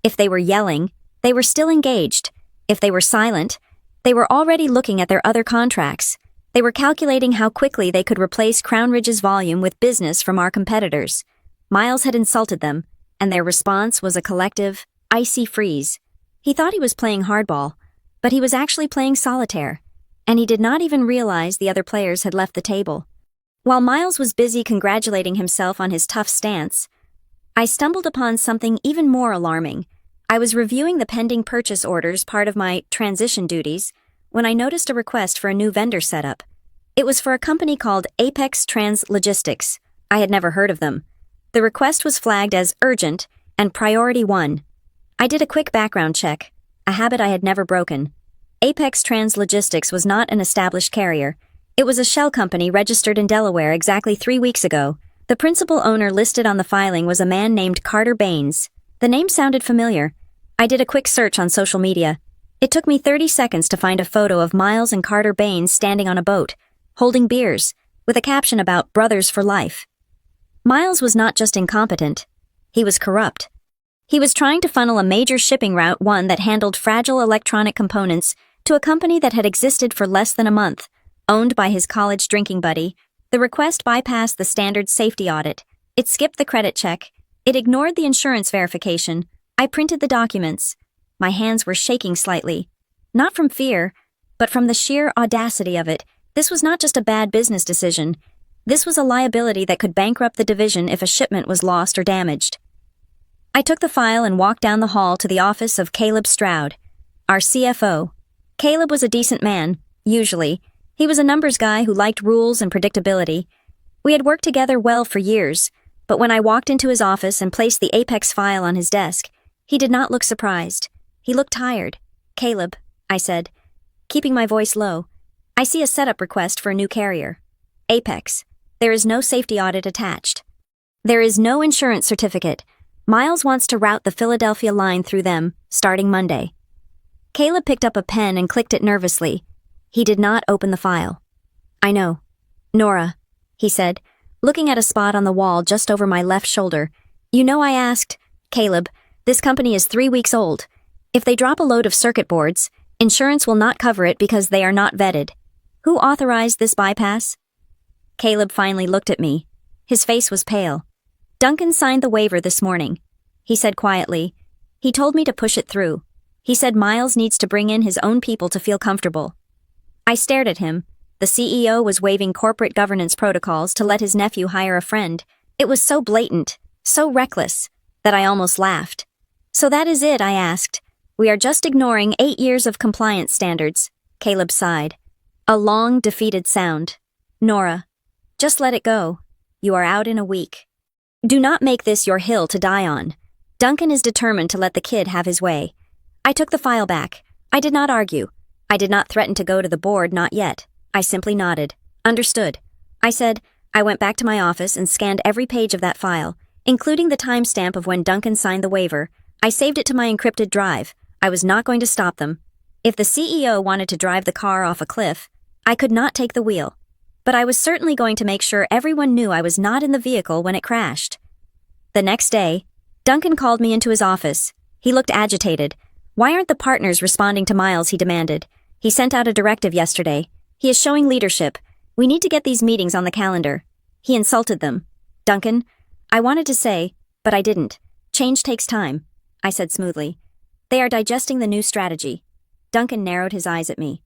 If they were yelling, they were still engaged. If they were silent, they were already looking at their other contracts. They were calculating how quickly they could replace Crown Ridge's volume with business from our competitors. Miles had insulted them, and their response was a collective, icy freeze. He thought he was playing hardball, but he was actually playing solitaire, and he did not even realize the other players had left the table. While Miles was busy congratulating himself on his tough stance, I stumbled upon something even more alarming. I was reviewing the pending purchase orders, part of my transition duties, when I noticed a request for a new vendor setup. It was for a company called Apex Trans Logistics. I had never heard of them. The request was flagged as urgent and priority 1. I did a quick background check, a habit I had never broken. Apex Trans Logistics was not an established carrier. It was a shell company registered in Delaware exactly 3 weeks ago. The principal owner listed on the filing was a man named Carter Baines. The name sounded familiar. I did a quick search on social media. It took me 30 seconds to find a photo of Miles and Carter Baines standing on a boat, holding beers, with a caption about brothers for life. Miles was not just incompetent, he was corrupt. He was trying to funnel a major shipping route, one that handled fragile electronic components, to a company that had existed for less than a month, owned by his college drinking buddy. The request bypassed the standard safety audit. It skipped the credit check. It ignored the insurance verification. I printed the documents. My hands were shaking slightly. Not from fear, but from the sheer audacity of it. This was not just a bad business decision. This was a liability that could bankrupt the division if a shipment was lost or damaged. I took the file and walked down the hall to the office of Caleb Stroud, our CFO. Caleb was a decent man, usually. He was a numbers guy who liked rules and predictability. We had worked together well for years, but when I walked into his office and placed the Apex file on his desk, he did not look surprised. He looked tired. "Caleb," I said, keeping my voice low, "I see a setup request for a new carrier. Apex. There is no safety audit attached. There is no insurance certificate. Miles wants to route the Philadelphia line through them, starting Monday." Caleb picked up a pen and clicked it nervously. He did not open the file. "I know. Nora," he said, looking at a spot on the wall just over my left shoulder. "You know I asked, Caleb, this company is 3 weeks old. If they drop a load of circuit boards, insurance will not cover it because they are not vetted. Who authorized this bypass?" Caleb finally looked at me. His face was pale. "Duncan signed the waiver this morning," he said quietly. "He told me to push it through. He said Miles needs to bring in his own people to feel comfortable." I stared at him. The CEO was waiving corporate governance protocols to let his nephew hire a friend. It was so blatant, so reckless, that I almost laughed. "So that is it?" I asked. "We are just ignoring 8 years of compliance standards." Caleb sighed. A long, defeated sound. "Nora, just let it go. You are out in a week. Do not make this your hill to die on. Duncan is determined to let the kid have his way." I took the file back. I did not argue. I did not threaten to go to the board, not yet. I simply nodded. "Understood." I said. I went back to my office and scanned every page of that file, including the timestamp of when Duncan signed the waiver. I saved it to my encrypted drive. I was not going to stop them. If the CEO wanted to drive the car off a cliff, I could not take the wheel. But I was certainly going to make sure everyone knew I was not in the vehicle when it crashed. The next day, Duncan called me into his office. He looked agitated. "Why aren't the partners responding to Miles?" he demanded. "He sent out a directive yesterday. He is showing leadership. We need to get these meetings on the calendar." He insulted them. "Duncan, I wanted to say, but I didn't. Change takes time," I said smoothly. "They are digesting the new strategy." Duncan narrowed his eyes at me.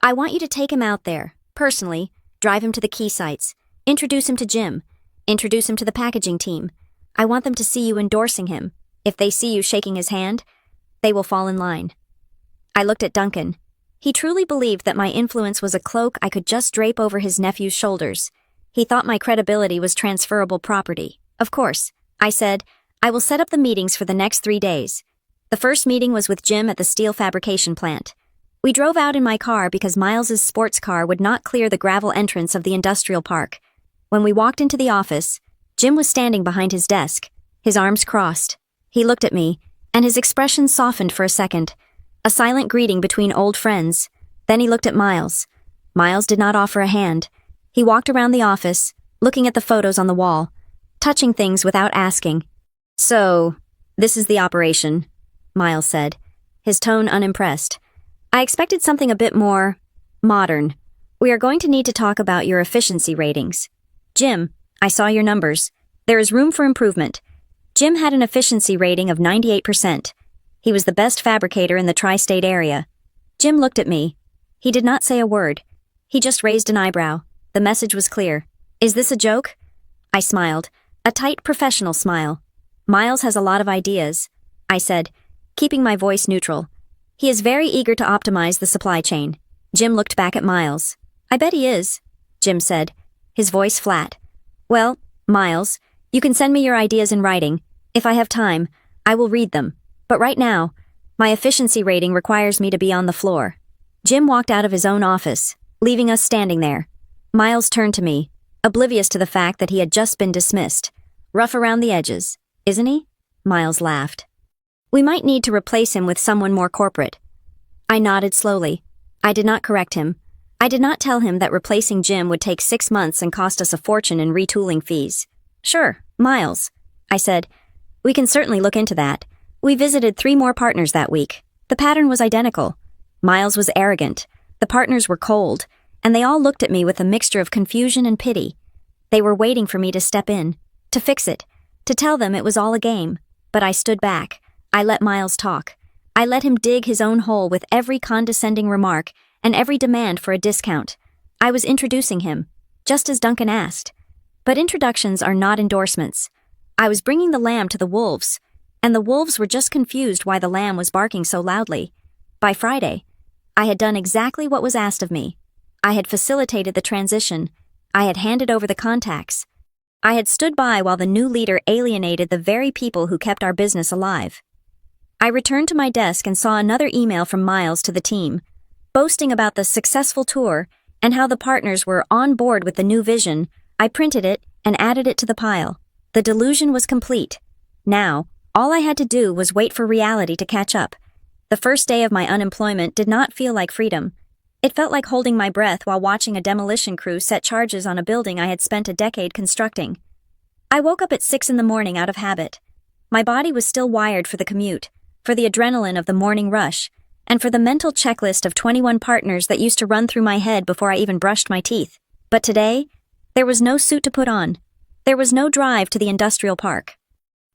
"I want you to take him out there, personally, drive him to the key sites, introduce him to Jim, introduce him to the packaging team. I want them to see you endorsing him. If they see you shaking his hand, they will fall in line." I looked at Duncan. He truly believed that my influence was a cloak I could just drape over his nephew's shoulders. He thought my credibility was transferable property. Of course, I said, I will set up the meetings for the next 3 days. The first meeting was with Jim at the steel fabrication plant. We drove out in my car because Miles's sports car would not clear the gravel entrance of the industrial park. When we walked into the office, Jim was standing behind his desk, his arms crossed. He looked at me, and his expression softened for a second. A silent greeting between old friends. Then he looked at Miles. Miles did not offer a hand. He walked around the office, looking at the photos on the wall, touching things without asking. So, this is the operation, Miles said, his tone unimpressed. I expected something a bit more modern. We are going to need to talk about your efficiency ratings. Jim, I saw your numbers. There is room for improvement. Jim had an efficiency rating of 98%. He was the best fabricator in the tri-state area. Jim looked at me. He did not say a word. He just raised an eyebrow. The message was clear. Is this a joke? I smiled. A tight professional smile. Miles has a lot of ideas, I said, keeping my voice neutral. He is very eager to optimize the supply chain. Jim looked back at Miles. I bet he is, Jim said, his voice flat. Well, Miles, you can send me your ideas in writing. If I have time, I will read them. But right now, my efficiency rating requires me to be on the floor. Jim walked out of his own office, leaving us standing there. Miles turned to me, oblivious to the fact that he had just been dismissed. Rough around the edges, isn't he? Miles laughed. We might need to replace him with someone more corporate. I nodded slowly. I did not correct him. I did not tell him that replacing Jim would take 6 months and cost us a fortune in retooling fees. Sure, Miles, I said. We can certainly look into that. We visited 3 more partners that week. The pattern was identical. Miles was arrogant. The partners were cold, and they all looked at me with a mixture of confusion and pity. They were waiting for me to step in, to fix it, to tell them it was all a game. But I stood back. I let Miles talk. I let him dig his own hole with every condescending remark and every demand for a discount. I was introducing him, just as Duncan asked. But introductions are not endorsements. I was bringing the lamb to the wolves, and the wolves were just confused why the lamb was barking so loudly. By Friday, I had done exactly what was asked of me. I had facilitated the transition. I had handed over the contacts. I had stood by while the new leader alienated the very people who kept our business alive. I returned to my desk and saw another email from Miles to the team, boasting about the successful tour and how the partners were on board with the new vision. I printed it and added it to the pile. The delusion was complete. Now, all I had to do was wait for reality to catch up. The first day of my unemployment did not feel like freedom. It felt like holding my breath while watching a demolition crew set charges on a building I had spent a decade constructing. I woke up at 6 in the morning out of habit. My body was still wired for the commute, for the adrenaline of the morning rush, and for the mental checklist of 21 partners that used to run through my head before I even brushed my teeth. But today, there was no suit to put on. There was no drive to the industrial park.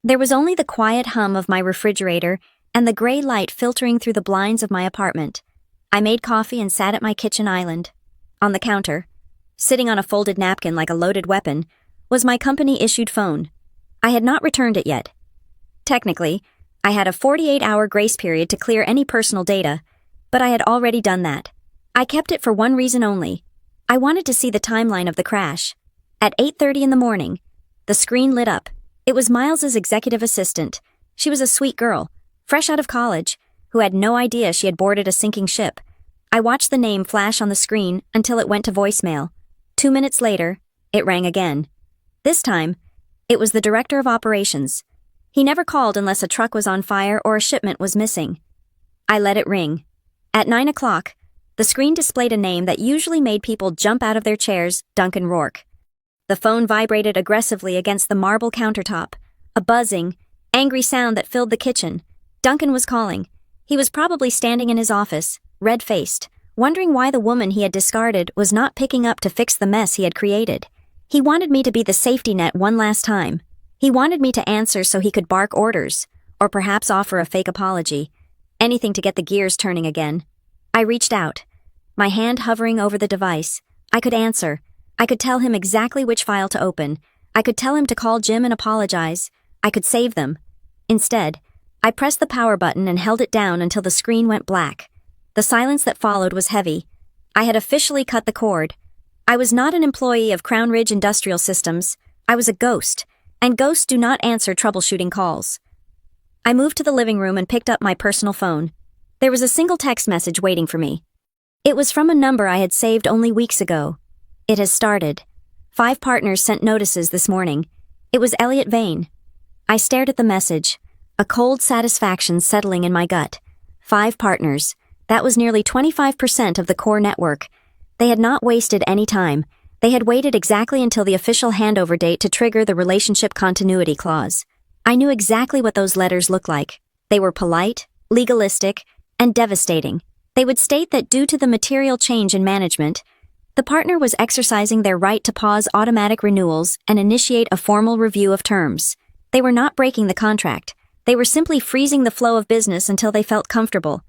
There was only the quiet hum of my refrigerator and the gray light filtering through the blinds of my apartment. I made coffee and sat at my kitchen island. On the counter, sitting on a folded napkin like a loaded weapon, was my company-issued phone. I had not returned it yet. Technically, I had a 48-hour grace period to clear any personal data, but I had already done that. I kept it for one reason only. I wanted to see the timeline of the crash. At 8:30 in the morning, the screen lit up. It was Miles's executive assistant. She was a sweet girl, fresh out of college, who had no idea she had boarded a sinking ship. I watched the name flash on the screen until it went to voicemail. 2 minutes later, it rang again. This time, it was the director of operations. He never called unless a truck was on fire or a shipment was missing. I let it ring. At 9 o'clock, the screen displayed a name that usually made people jump out of their chairs, Duncan Rourke. The phone vibrated aggressively against the marble countertop, a buzzing, angry sound that filled the kitchen. Duncan was calling. He was probably standing in his office, red-faced, wondering why the woman he had discarded was not picking up to fix the mess he had created. He wanted me to be the safety net one last time. He wanted me to answer so he could bark orders, or perhaps offer a fake apology. Anything to get the gears turning again. I reached out, my hand hovering over the device. I could answer. I could tell him exactly which file to open. I could tell him to call Jim and apologize. I could save them. Instead, I pressed the power button and held it down until the screen went black. The silence that followed was heavy. I had officially cut the cord. I was not an employee of Crown Ridge Industrial Systems. I was a ghost, and ghosts do not answer troubleshooting calls. I moved to the living room and picked up my personal phone. There was a single text message waiting for me. It was from a number I had saved only weeks ago. It has started. 5 partners sent notices this morning. It was Elliot Vane. I stared at the message, a cold satisfaction settling in my gut. 5 partners. That was nearly 25% of the core network. They had not wasted any time. They had waited exactly until the official handover date to trigger the relationship continuity clause. I knew exactly what those letters looked like. They were polite, legalistic, and devastating. They would state that due to the material change in management, the partner was exercising their right to pause automatic renewals and initiate a formal review of terms. They were not breaking the contract. They were simply freezing the flow of business until they felt comfortable.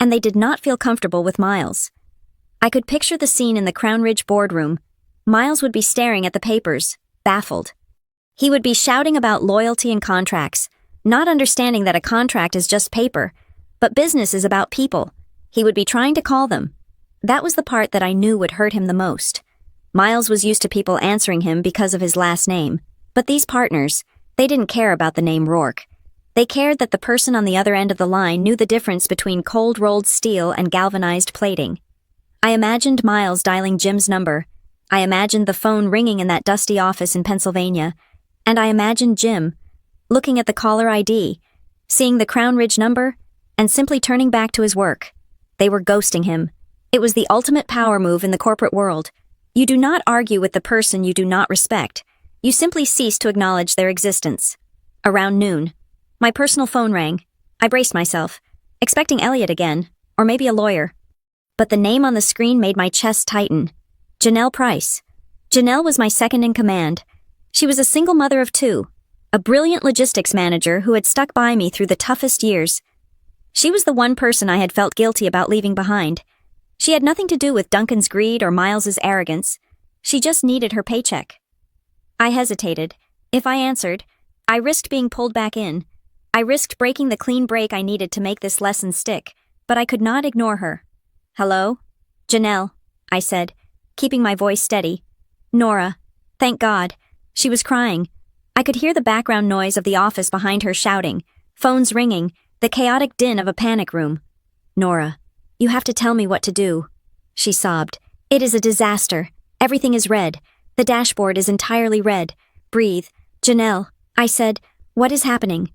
And they did not feel comfortable with Miles. I could picture the scene in the Crown Ridge boardroom. Miles would be staring at the papers, baffled. He would be shouting about loyalty and contracts, not understanding that a contract is just paper, but business is about people. He would be trying to call them. That was the part that I knew would hurt him the most. Miles was used to people answering him because of his last name, but these partners, they didn't care about the name Rourke. They cared that the person on the other end of the line knew the difference between cold-rolled steel and galvanized plating. I imagined Miles dialing Jim's number. I imagined the phone ringing in that dusty office in Pennsylvania. And I imagined Jim, looking at the caller ID, seeing the Crown Ridge number, and simply turning back to his work. They were ghosting him. It was the ultimate power move in the corporate world. You do not argue with the person you do not respect. You simply cease to acknowledge their existence. Around noon, my personal phone rang. I braced myself, expecting Elliot again, or maybe a lawyer. But the name on the screen made my chest tighten. Janelle Price. Janelle was my second in command. She was a single mother of 2, a brilliant logistics manager who had stuck by me through the toughest years. She was the one person I had felt guilty about leaving behind. She had nothing to do with Duncan's greed or Miles's arrogance. She just needed her paycheck. I hesitated. If I answered, I risked being pulled back in. I risked breaking the clean break I needed to make this lesson stick, but I could not ignore her. Hello? Janelle, I said, keeping my voice steady. Nora. Thank God. She was crying. I could hear the background noise of the office behind her shouting, phones ringing, the chaotic din of a panic room. Nora, you have to tell me what to do. She sobbed. It is a disaster. Everything is red. The dashboard is entirely red. Breathe. Janelle, I said, what is happening?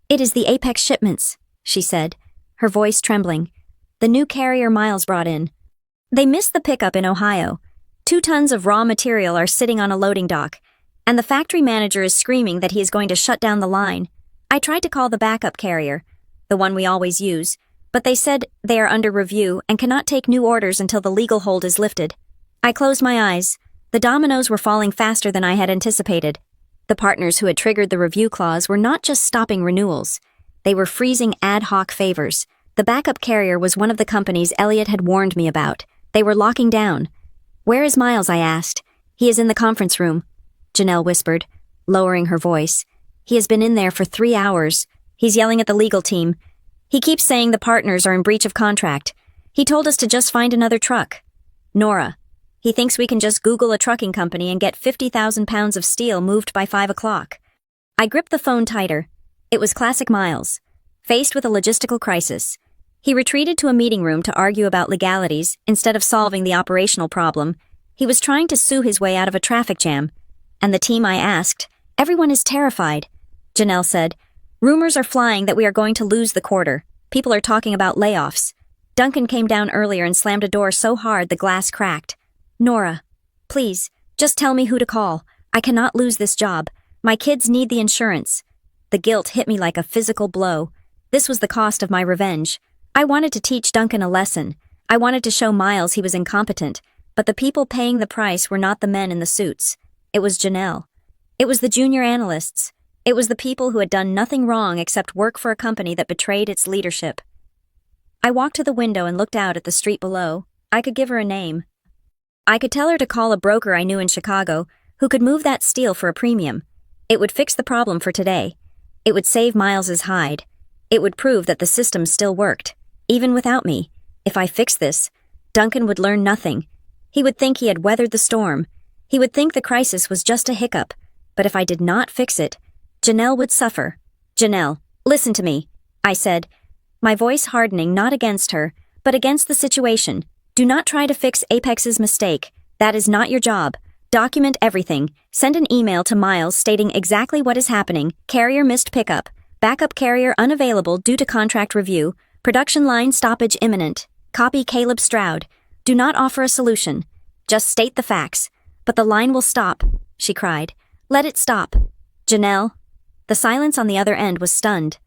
It is the Apex shipments, she said, her voice trembling. The new carrier Miles brought in. They missed the pickup in Ohio. 2 tons of raw material are sitting on a loading dock, and the factory manager is screaming that he is going to shut down the line. I tried to call the backup carrier, the one we always use, but they said they are under review and cannot take new orders until the legal hold is lifted. I closed my eyes. The dominoes were falling faster than I had anticipated. The partners who had triggered the review clause were not just stopping renewals. They were freezing ad hoc favors. The backup carrier was one of the companies Elliot had warned me about. They were locking down. Where is Miles? I asked. He is in the conference room, Janelle whispered, lowering her voice. He has been in there for 3 hours. He's yelling at the legal team. He keeps saying the partners are in breach of contract. He told us to just find another truck. Nora. He thinks we can just Google a trucking company and get 50,000 pounds of steel moved by 5 o'clock. I gripped the phone tighter. It was classic Miles. Faced with a logistical crisis, he retreated to a meeting room to argue about legalities instead of solving the operational problem. He was trying to sue his way out of a traffic jam. And the team I asked, everyone is terrified. Janelle said, rumors are flying that we are going to lose the quarter. People are talking about layoffs. Duncan came down earlier and slammed a door so hard the glass cracked. Nora, please, just tell me who to call. I cannot lose this job. My kids need the insurance. The guilt hit me like a physical blow. This was the cost of my revenge. I wanted to teach Duncan a lesson. I wanted to show Miles he was incompetent, but the people paying the price were not the men in the suits. It was Janelle. It was the junior analysts. It was the people who had done nothing wrong except work for a company that betrayed its leadership. I walked to the window and looked out at the street below. I could give her a name. I could tell her to call a broker I knew in Chicago who could move that steel for a premium. It would fix the problem for today. It would save Miles's hide. It would prove that the system still worked, even without me. If I fix this, Duncan would learn nothing. He would think he had weathered the storm. He would think the crisis was just a hiccup. But if I did not fix it, Janelle would suffer. Janelle, listen to me, I said, my voice hardening not against her, but against the situation. Do not try to fix Apex's mistake. That is not your job. Document everything. Send an email to Miles stating exactly what is happening. Carrier missed pickup. Backup carrier unavailable due to contract review. Production line stoppage imminent. Copy Caleb Stroud. Do not offer a solution. Just state the facts. But the line will stop, she cried. Let it stop. Janelle. The silence on the other end was stunned.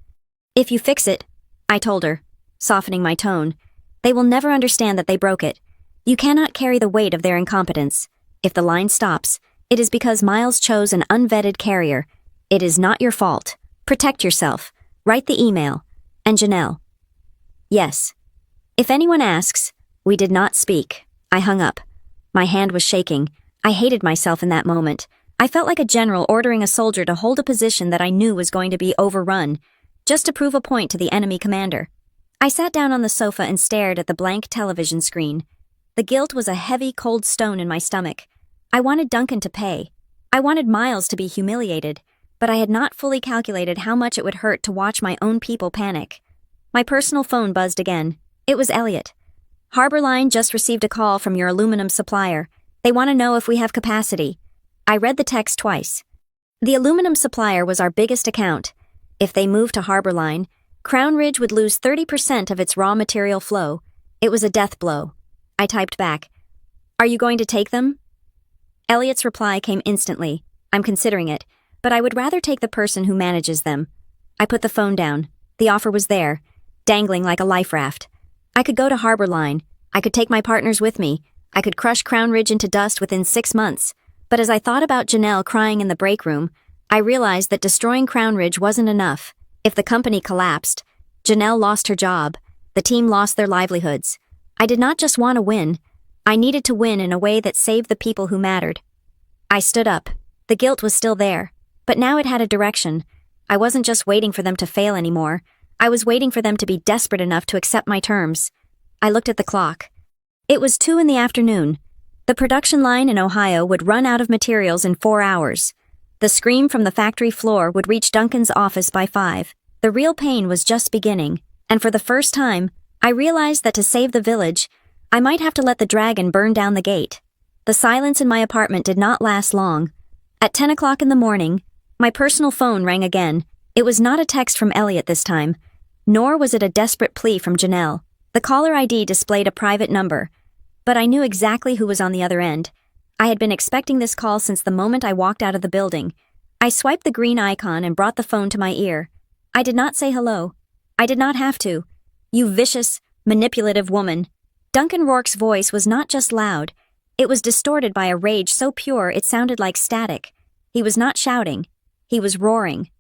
If you fix it, I told her, softening my tone, they will never understand that they broke it. You cannot carry the weight of their incompetence. If the line stops, it is because Miles chose an unvetted carrier. It is not your fault. Protect yourself. Write the email. And Janelle. Yes. If anyone asks, we did not speak. I hung up. My hand was shaking. I hated myself in that moment. I felt like a general ordering a soldier to hold a position that I knew was going to be overrun, just to prove a point to the enemy commander. I sat down on the sofa and stared at the blank television screen. The guilt was a heavy, cold stone in my stomach. I wanted Duncan to pay. I wanted Miles to be humiliated, but I had not fully calculated how much it would hurt to watch my own people panic. My personal phone buzzed again. It was Elliot. Harborline just received a call from your aluminum supplier. They want to know if we have capacity. I read the text twice. The aluminum supplier was our biggest account. If they moved to Harborline, Crown Ridge would lose 30% of its raw material flow. It was a death blow. I typed back, "Are you going to take them?" Elliot's reply came instantly. "I'm considering it, but I would rather take the person who manages them." I put the phone down. The offer was there, dangling like a life raft. I could go to Harborline. I could take my partners with me. I could crush Crown Ridge into dust within 6 months. But as I thought about Janelle crying in the break room, I realized that destroying Crown Ridge wasn't enough. If the company collapsed, Janelle lost her job. The team lost their livelihoods. I did not just want to win. I needed to win in a way that saved the people who mattered. I stood up. The guilt was still there, but now it had a direction. I wasn't just waiting for them to fail anymore. I was waiting for them to be desperate enough to accept my terms. I looked at the clock. It was 2 p.m. The production line in Ohio would run out of materials in 4 hours. The scream from the factory floor would reach Duncan's office by 5. The real pain was just beginning, and for the first time, I realized that to save the village, I might have to let the dragon burn down the gate. The silence in my apartment did not last long. At 10 o'clock in the morning, my personal phone rang again. It was not a text from Elliot this time, nor was it a desperate plea from Janelle. The caller ID displayed a private number, but I knew exactly who was on the other end. I had been expecting this call since the moment I walked out of the building. I swiped the green icon and brought the phone to my ear. I did not say hello. I did not have to. "You vicious, manipulative woman." Duncan Rourke's voice was not just loud. It was distorted by a rage so pure it sounded like static. He was not shouting. He was roaring.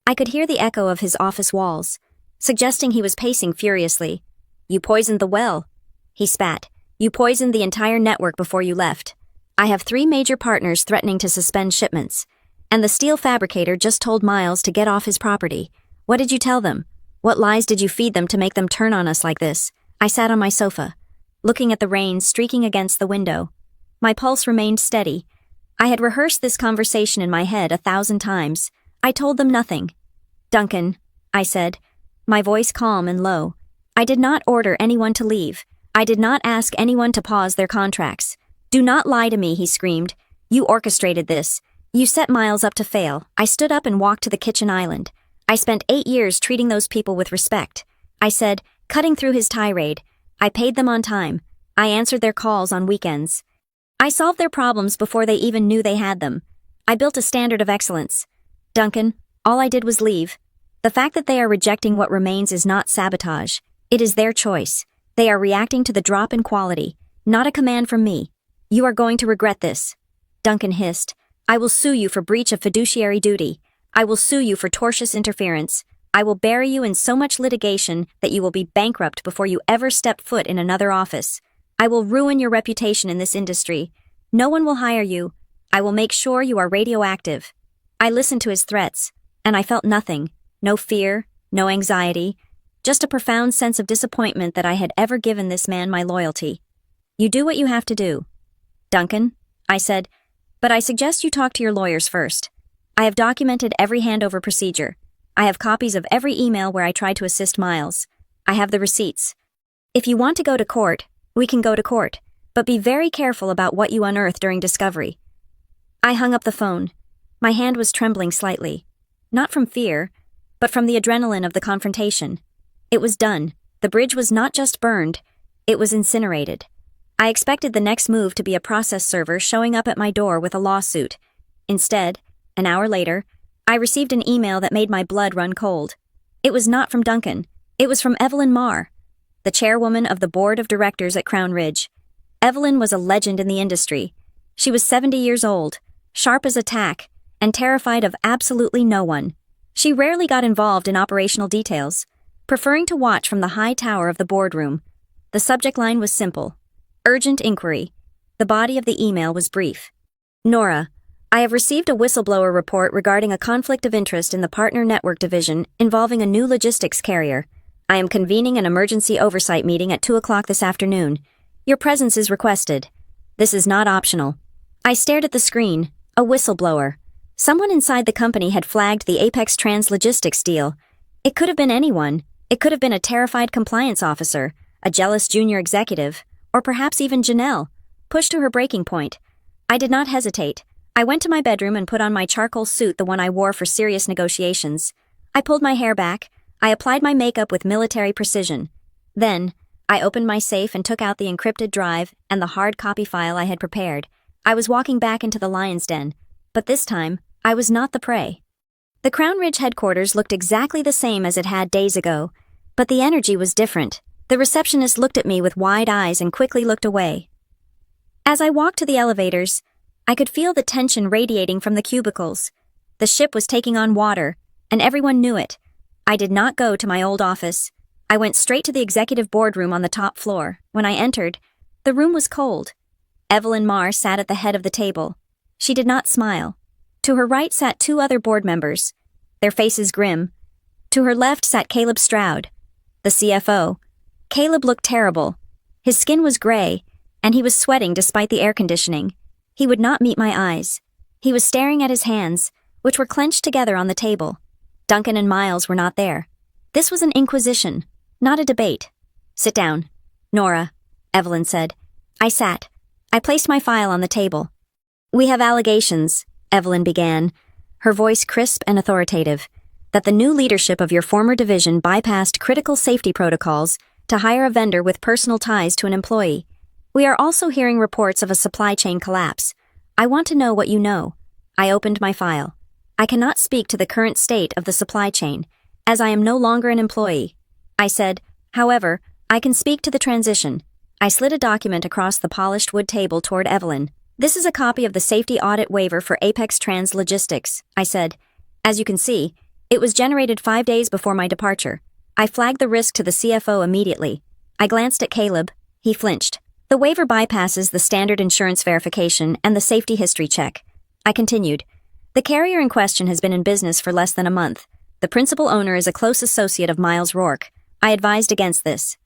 I could hear the echo of his office walls, suggesting he was pacing furiously. "You poisoned the well," he spat. "You poisoned the entire network before you left. I have 3 major partners threatening to suspend shipments, and the steel fabricator just told Miles to get off his property. What did you tell them? What lies did you feed them to make them turn on us like this?" I sat on my sofa, looking at the rain streaking against the window. My pulse remained steady. I had rehearsed this conversation in my head 1,000 times. I told them nothing. "Duncan," I said, my voice calm and low. "I did not order anyone to leave. I did not ask anyone to pause their contracts. Do not lie to me," he screamed. "You orchestrated this. You set Miles up to fail." I stood up and walked to the kitchen island. I spent 8 years treating those people with respect. I said, cutting through his tirade. I paid them on time. I answered their calls on weekends. I solved their problems before they even knew they had them. I built a standard of excellence. Duncan, all I did was leave. The fact that they are rejecting what remains is not sabotage. It is their choice. They are reacting to the drop in quality, not a command from me. "You are going to regret this." Duncan hissed. "I will sue you for breach of fiduciary duty. I will sue you for tortious interference. I will bury you in so much litigation that you will be bankrupt before you ever step foot in another office. I will ruin your reputation in this industry. No one will hire you. I will make sure you are radioactive." I listened to his threats, and I felt nothing. No fear, no anxiety. just a profound sense of disappointment that I had ever given this man my loyalty. "You do what you have to do, Duncan," I said, "but I suggest you talk to your lawyers first. I have documented every handover procedure. I have copies of every email where I tried to assist Miles. I have the receipts. If you want to go to court, we can go to court, but be very careful about what you unearth during discovery." I hung up the phone. My hand was trembling slightly. Not from fear, but from the adrenaline of the confrontation. It was done. The bridge was not just burned, it was incinerated. I expected the next move to be a process server showing up at my door with a lawsuit. Instead, an hour later, I received an email that made my blood run cold. It was not from Duncan. It was from Evelyn Marr, the chairwoman of the board of directors at Crown Ridge. Evelyn was a legend in the industry. She was 70 years old, sharp as a tack, and terrified of absolutely no one. She rarely got involved in operational details, preferring to watch from the high tower of the boardroom. The subject line was simple: urgent inquiry. The body of the email was brief. "Nora, I have received a whistleblower report regarding a conflict of interest in the partner network division involving a new logistics carrier. I am convening an emergency oversight meeting at 2 o'clock this afternoon. Your presence is requested. This is not optional." I stared at the screen. A whistleblower. Someone inside the company had flagged the Apex Trans Logistics deal. It could have been anyone. It could have been a terrified compliance officer, a jealous junior executive, or perhaps even Janelle, pushed to her breaking point. I did not hesitate. I went to my bedroom and put on my charcoal suit, the one I wore for serious negotiations. I pulled my hair back. I applied my makeup with military precision. Then, I opened my safe and took out the encrypted drive and the hard copy file I had prepared. I was walking back into the lion's den, but this time, I was not the prey. The Crown Ridge headquarters looked exactly the same as it had days ago, but the energy was different. The receptionist looked at me with wide eyes and quickly looked away. As I walked to the elevators, I could feel the tension radiating from the cubicles. The ship was taking on water, and everyone knew it. I did not go to my old office. I went straight to the executive boardroom on the top floor. When I entered, the room was cold. Evelyn Marr sat at the head of the table. She did not smile. To her right sat 2 other board members, their faces grim. To her left sat Caleb Stroud, the CFO. Caleb looked terrible. His skin was gray, and he was sweating despite the air conditioning. He would not meet my eyes. He was staring at his hands, which were clenched together on the table. Duncan and Miles were not there. This was an inquisition, not a debate. "Sit down, Nora," Evelyn said. I sat. I placed my file on the table. "We have allegations," Evelyn began, her voice crisp and authoritative, "that the new leadership of your former division bypassed critical safety protocols to hire a vendor with personal ties to an employee. We are also hearing reports of a supply chain collapse. I want to know what you know." I opened my file. "I cannot speak to the current state of the supply chain, as I am no longer an employee," I said. "However, I can speak to the transition." I slid a document across the polished wood table toward Evelyn. "This is a copy of the safety audit waiver for Apex Trans Logistics," I said. "As you can see, it was generated 5 days before my departure. I flagged the risk to the CFO immediately." I glanced at Caleb. He flinched. "The waiver bypasses the standard insurance verification and the safety history check." I continued. "The carrier in question has been in business for less than a month. The principal owner is a close associate of Miles Rourke. I advised against this."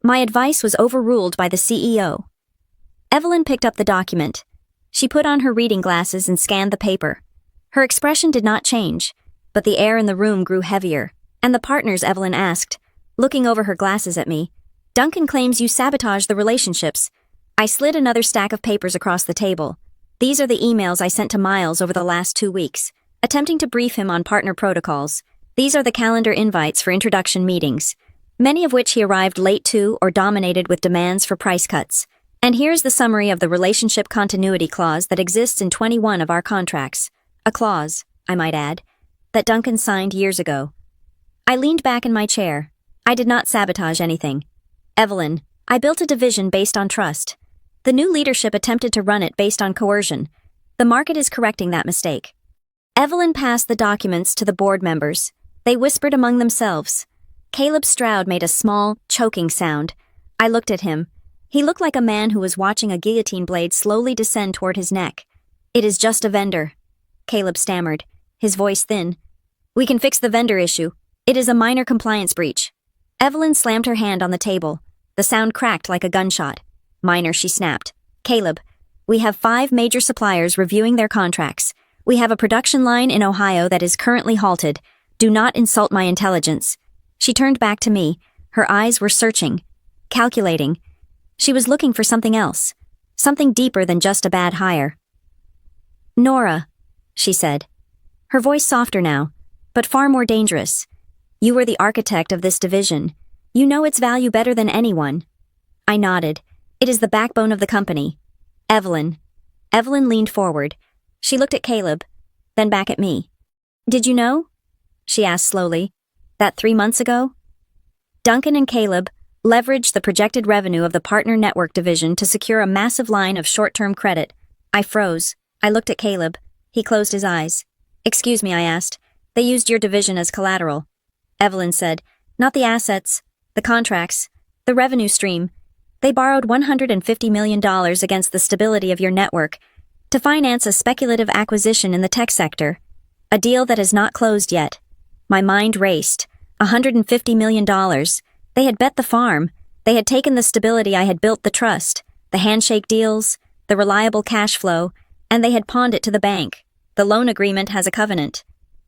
My advice was overruled by the CEO. Evelyn picked up the document. She put on her reading glasses and scanned the paper. Her expression did not change, but the air in the room grew heavier. "And the partners," Evelyn asked, looking over her glasses at me. "Duncan claims you sabotaged the relationships." I slid another stack of papers across the table. "These are the emails I sent to Miles over the last 2 weeks, attempting to brief him on partner protocols. These are the calendar invites for introduction meetings, many of which he arrived late to or dominated with demands for price cuts. And here's the summary of the relationship continuity clause that exists in 21 of our contracts. A clause, I might add, that Duncan signed years ago." I leaned back in my chair. I did not sabotage anything. "Evelyn, I built a division based on trust. The new leadership attempted to run it based on coercion. The market is correcting that mistake." Evelyn passed the documents to the board members. They whispered among themselves. Caleb Stroud made a small, choking sound. I looked at him. He looked like a man who was watching a guillotine blade slowly descend toward his neck. "It is just a vendor," Caleb stammered, his voice thin. "We can fix the vendor issue. It is a minor compliance breach." Evelyn slammed her hand on the table. The sound cracked like a gunshot. "Minor," she snapped. "Caleb, we have 5 major suppliers reviewing their contracts. We have a production line in Ohio that is currently halted. Do not insult my intelligence." She turned back to me. Her eyes were searching, calculating. She was looking for something else, something deeper than just a bad hire. "Nora," she said. Her voice softer now, but far more dangerous. "You were the architect of this division. You know its value better than anyone." I nodded. "It is the backbone of the company." "Evelyn." Evelyn leaned forward. She looked at Caleb, then back at me. "Did you know?" she asked slowly. "That 3 months ago?" Duncan and Caleb leveraged the projected revenue of the partner network division to secure a massive line of short-term credit. I froze. I looked at Caleb. He closed his eyes. "Excuse me," I asked. "They used your division as collateral." Evelyn said, "Not the assets, the contracts, the revenue stream. They borrowed $150 million against the stability of your network to finance a speculative acquisition in the tech sector, a deal that has not closed yet." My mind raced. $150 million. They had bet the farm. They had taken the stability I had built, the trust, the handshake deals, the reliable cash flow, and they had pawned it to the bank. The loan agreement has a covenant.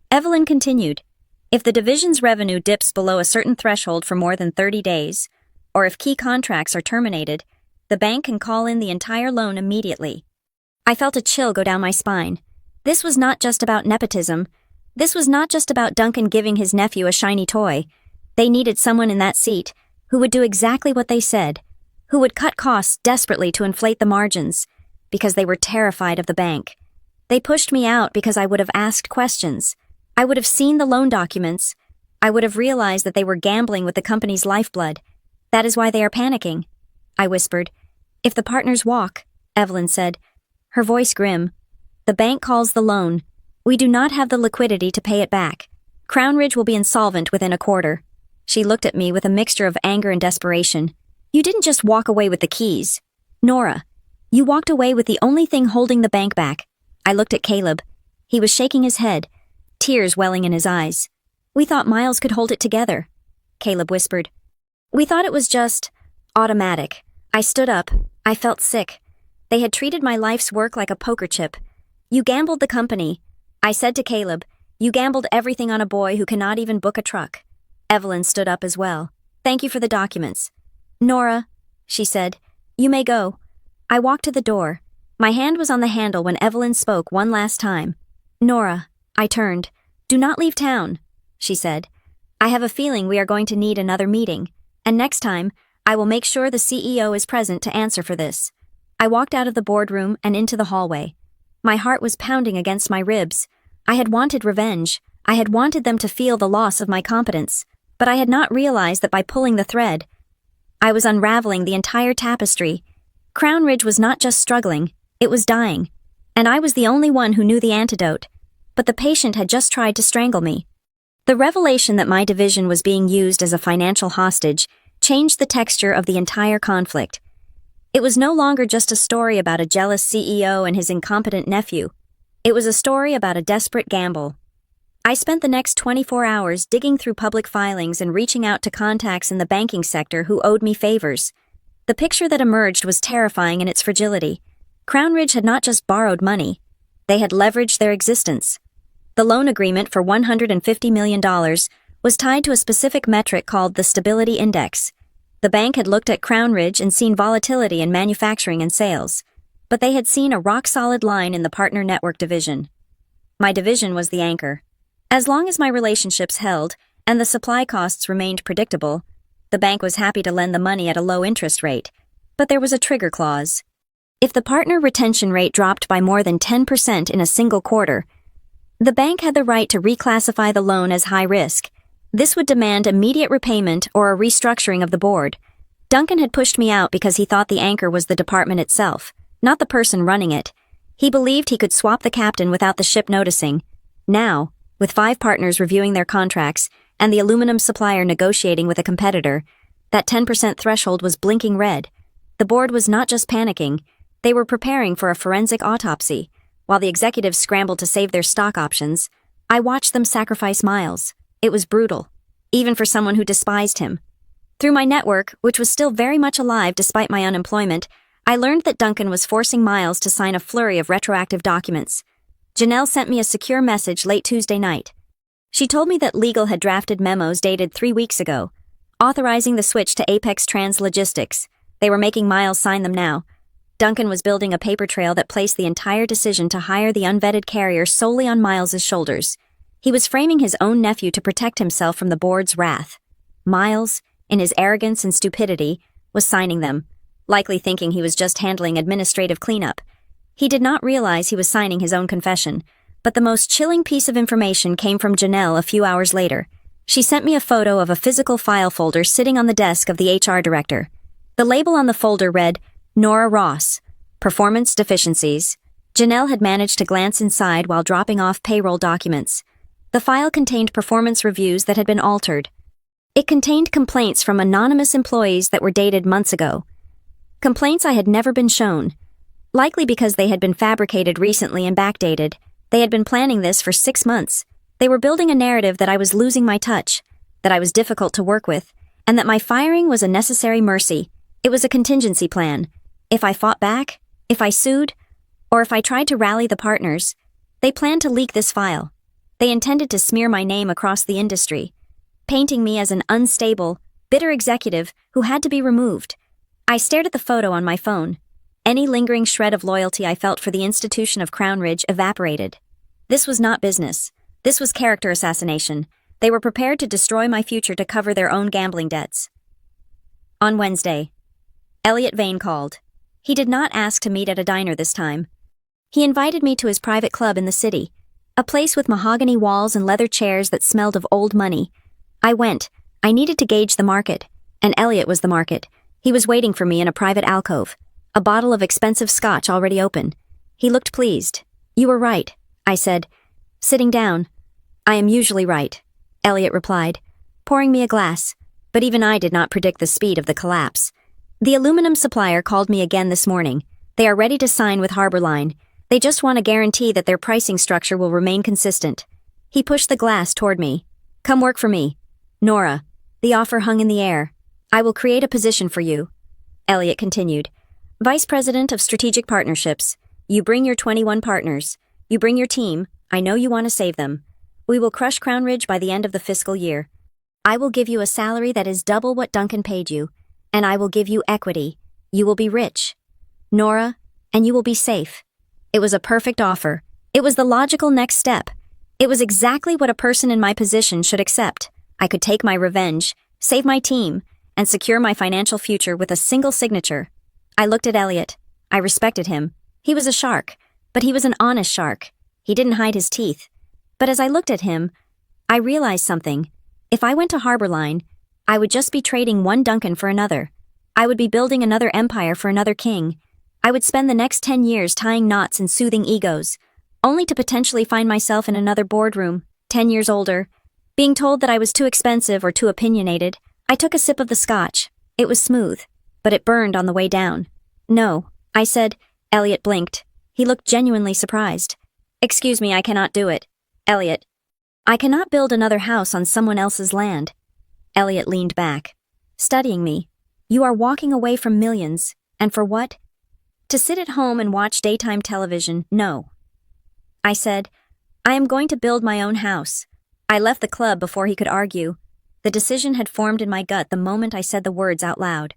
Evelyn continued, "If the division's revenue dips below a certain threshold for more than 30 days, or if key contracts are terminated, the bank can call in the entire loan immediately." I felt a chill go down my spine. This was not just about nepotism. This was not just about Duncan giving his nephew a shiny toy. They needed someone in that seat who would do exactly what they said, who would cut costs desperately to inflate the margins, because they were terrified of the bank. They pushed me out because I would have asked questions. I would have seen the loan documents. I would have realized that they were gambling with the company's lifeblood. "That is why they are panicking," I whispered. "If the partners walk," Evelyn said, her voice grim, "the bank calls the loan. We do not have the liquidity to pay it back. Crown Ridge will be insolvent within a quarter." She looked at me with a mixture of anger and desperation. "You didn't just walk away with the keys, Nora. You walked away with the only thing holding the bank back." I looked at Caleb. He was shaking his head, tears welling in his eyes. "We thought Miles could hold it together," Caleb whispered. "We thought it was just automatic." I stood up. I felt sick. They had treated my life's work like a poker chip. "You gambled the company," I said to Caleb. "You gambled everything on a boy who cannot even book a truck." Evelyn stood up as well. "Thank you for the documents." "Nora," she said, "you may go." I walked to the door. My hand was on the handle when Evelyn spoke one last time. "Nora," I turned. "Do not leave town," she said. "I have a feeling we are going to need another meeting, and next time, I will make sure the CEO is present to answer for this." I walked out of the boardroom and into the hallway. My heart was pounding against my ribs. I had wanted revenge. I had wanted them to feel the loss of my competence, but I had not realized that by pulling the thread, I was unraveling the entire tapestry. Crown Ridge was not just struggling, it was dying, and I was the only one who knew the antidote, but the patient had just tried to strangle me. The revelation that my division was being used as a financial hostage changed the texture of the entire conflict. It was no longer just a story about a jealous CEO and his incompetent nephew. It was a story about a desperate gamble. I spent the next 24 hours digging through public filings and reaching out to contacts in the banking sector who owed me favors. The picture that emerged was terrifying in its fragility. Crown Ridge had not just borrowed money. They had leveraged their existence. The loan agreement for $150 million was tied to a specific metric called the Stability Index. The bank had looked at Crown Ridge and seen volatility in manufacturing and sales, but they had seen a rock-solid line in the partner network division. My division was the anchor. As long as my relationships held and the supply costs remained predictable, the bank was happy to lend the money at a low interest rate, but there was a trigger clause. If the partner retention rate dropped by more than 10% in a single quarter, the bank had the right to reclassify the loan as high risk. This would demand immediate repayment or a restructuring of the board. Duncan had pushed me out because he thought the anchor was the department itself, not the person running it. He believed he could swap the captain without the ship noticing. Now, with 5 partners reviewing their contracts and the aluminum supplier negotiating with a competitor, that 10% threshold was blinking red. The board was not just panicking, they were preparing for a forensic autopsy. While the executives scrambled to save their stock options, I watched them sacrifice Miles. It was brutal, even for someone who despised him. Through my network, which was still very much alive despite my unemployment, I learned that Duncan was forcing Miles to sign a flurry of retroactive documents. Janelle sent me a secure message late Tuesday night. She told me that legal had drafted memos dated 3 weeks ago, authorizing the switch to Apex Trans Logistics. They were making Miles sign them now. Duncan was building a paper trail that placed the entire decision to hire the unvetted carrier solely on Miles's shoulders. He was framing his own nephew to protect himself from the board's wrath. Miles, in his arrogance and stupidity, was signing them, likely thinking he was just handling administrative cleanup. He did not realize he was signing his own confession, but the most chilling piece of information came from Janelle a few hours later. She sent me a photo of a physical file folder sitting on the desk of the HR director. The label on the folder read, Nora Ross, Performance Deficiencies. Janelle had managed to glance inside while dropping off payroll documents. The file contained performance reviews that had been altered. It contained complaints from anonymous employees that were dated months ago. Complaints I had never been shown. Likely because they had been fabricated recently and backdated. They had been planning this for 6 months. They were building a narrative that I was losing my touch, that I was difficult to work with, and that my firing was a necessary mercy. It was a contingency plan. If I fought back, if I sued, or if I tried to rally the partners, they planned to leak this file. They intended to smear my name across the industry, painting me as an unstable, bitter executive who had to be removed. I stared at the photo on my phone. Any lingering shred of loyalty I felt for the institution of Crown Ridge evaporated. This was not business. This was character assassination. They were prepared to destroy my future to cover their own gambling debts. On Wednesday, Elliot Vane called. He did not ask to meet at a diner this time. He invited me to his private club in the city, a place with mahogany walls and leather chairs that smelled of old money. I went. I needed to gauge the market, and Elliot was the market. He was waiting for me in a private alcove, a bottle of expensive scotch already open. He looked pleased. You were right, I said, sitting down. I am usually right, Elliot replied, pouring me a glass, but even I did not predict the speed of the collapse. The aluminum supplier called me again this morning. They are ready to sign with Harbor Line. They just want a guarantee that their pricing structure will remain consistent. He pushed the glass toward me. Come work for me. Nora. The offer hung in the air. I will create a position for you. Elliot continued. Vice President of Strategic Partnerships. You bring your 21 partners. You bring your team. I know you want to save them. We will crush Crown Ridge by the end of the fiscal year. I will give you a salary that is double what Duncan paid you, and I will give you equity. You will be rich. Nora, and you will be safe. It was a perfect offer. It was the logical next step. It was exactly what a person in my position should accept. I could take my revenge, save my team, and secure my financial future with a single signature. I looked at Elliot. I respected him. He was a shark, but he was an honest shark. He didn't hide his teeth. But as I looked at him, I realized something. If I went to Harbor Line, I would just be trading one Duncan for another. I would be building another empire for another king. I would spend the next 10 years tying knots and soothing egos, only to potentially find myself in another boardroom, 10 years older, being told that I was too expensive or too opinionated. I took a sip of the scotch. It was smooth, but it burned on the way down. No, I said. Elliot blinked. He looked genuinely surprised. Excuse me, I cannot do it. Elliot. I cannot build another house on someone else's land. Elliot leaned back, studying me. You are walking away from millions, and for what? To sit at home and watch daytime television, no. I said, I am going to build my own house. I left the club before he could argue. The decision had formed in my gut the moment I said the words out loud.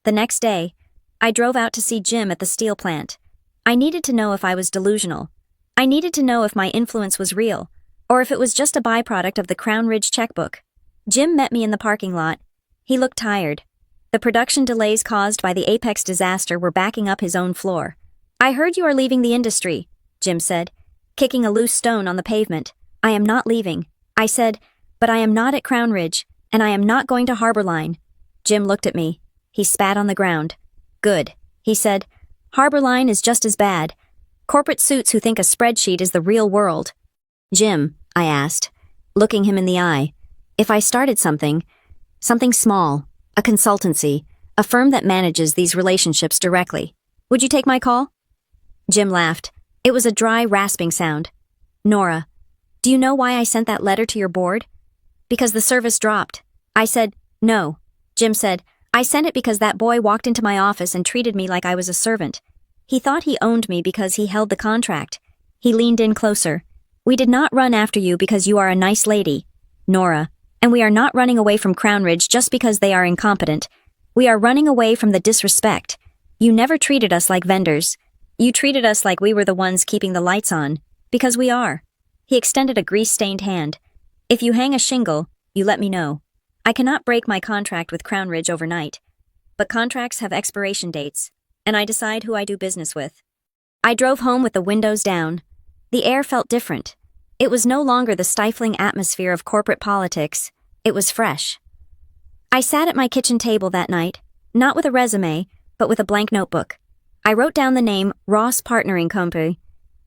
The next day, I drove out to see Jim at the steel plant. I needed to know if I was delusional. I needed to know if my influence was real, or if it was just a byproduct of the Crown Ridge checkbook. Jim met me in the parking lot. He looked tired. The production delays caused by the Apex disaster were backing up his own floor. I heard you are leaving the industry, Jim said, kicking a loose stone on the pavement. I am not leaving. I said, but I am not at Crown Ridge, and I am not going to Harbor Line. Jim looked at me. He spat on the ground. Good, he said. Harbor Line is just as bad. Corporate suits who think a spreadsheet is the real world. Jim, I asked, looking him in the eye, if I started something small, a consultancy, a firm that manages these relationships directly, would you take my call? Jim laughed. It was a dry, rasping sound. Nora, do you know why I sent that letter to your board? Because the service dropped. I said, no. Jim said, "I sent it because that boy walked into my office and treated me like I was a servant. He thought he owned me because he held the contract." He leaned in closer. "We did not run after you because you are a nice lady, Nora, and we are not running away from Crown Ridge just because they are incompetent. We are running away from the disrespect. You never treated us like vendors. You treated us like we were the ones keeping the lights on, because we are." He extended a grease-stained hand. "If you hang a shingle, you let me know. I cannot break my contract with Crown Ridge overnight. But contracts have expiration dates, and I decide who I do business with." I drove home with the windows down. The air felt different. It was no longer the stifling atmosphere of corporate politics. It was fresh. I sat at my kitchen table that night, not with a resume, but with a blank notebook. I wrote down the name Ross Partnering Company.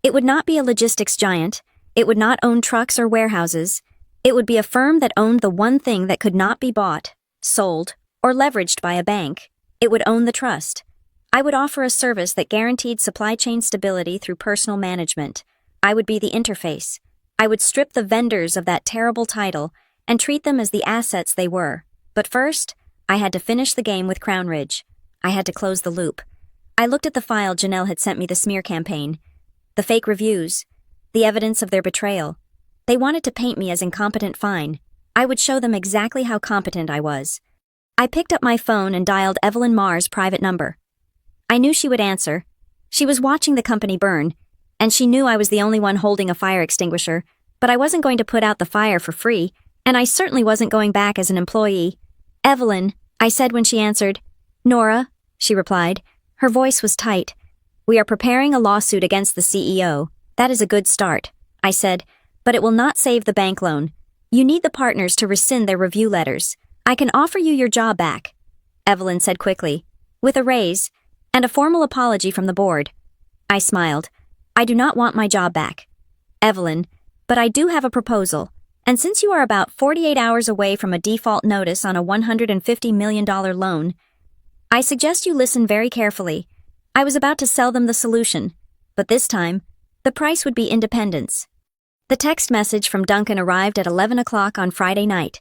It would not be a logistics giant. It would not own trucks or warehouses. It would be a firm that owned the one thing that could not be bought, sold, or leveraged by a bank. It would own the trust. I would offer a service that guaranteed supply chain stability through personal management. I would be the interface. I would strip the vendors of that terrible title and treat them as the assets they were. But first, I had to finish the game with Crown Ridge. I had to close the loop. I looked at the file Janelle had sent me, the smear campaign, the fake reviews, the evidence of their betrayal. They wanted to paint me as incompetent. Fine. I would show them exactly how competent I was. I picked up my phone and dialed Evelyn Marr's private number. I knew she would answer. She was watching the company burn, and she knew I was the only one holding a fire extinguisher, but I wasn't going to put out the fire for free, and I certainly wasn't going back as an employee. "Evelyn," I said when she answered. "Nora," she replied. Her voice was tight. "We are preparing a lawsuit against the CEO. That is a good start," I said, "but it will not save the bank loan. You need the partners to rescind their review letters. I can offer you your job back," Evelyn said quickly, "with a raise and a formal apology from the board." I smiled. "I do not want my job back, Evelyn, but I do have a proposal, and since you are about 48 hours away from a default notice on a $150 million loan, I suggest you listen very carefully. I was about to sell them the solution, but this time, the price would be independence." The text message from Duncan arrived at 11 o'clock on Friday night.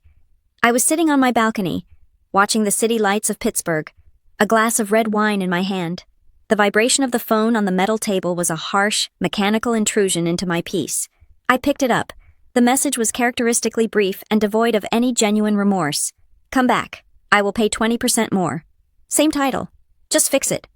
I was sitting on my balcony, watching the city lights of Pittsburgh, a glass of red wine in my hand. The vibration of the phone on the metal table was a harsh, mechanical intrusion into my peace. I picked it up. The message was characteristically brief and devoid of any genuine remorse. "Come back. I will pay 20% more. Same title. Just fix it."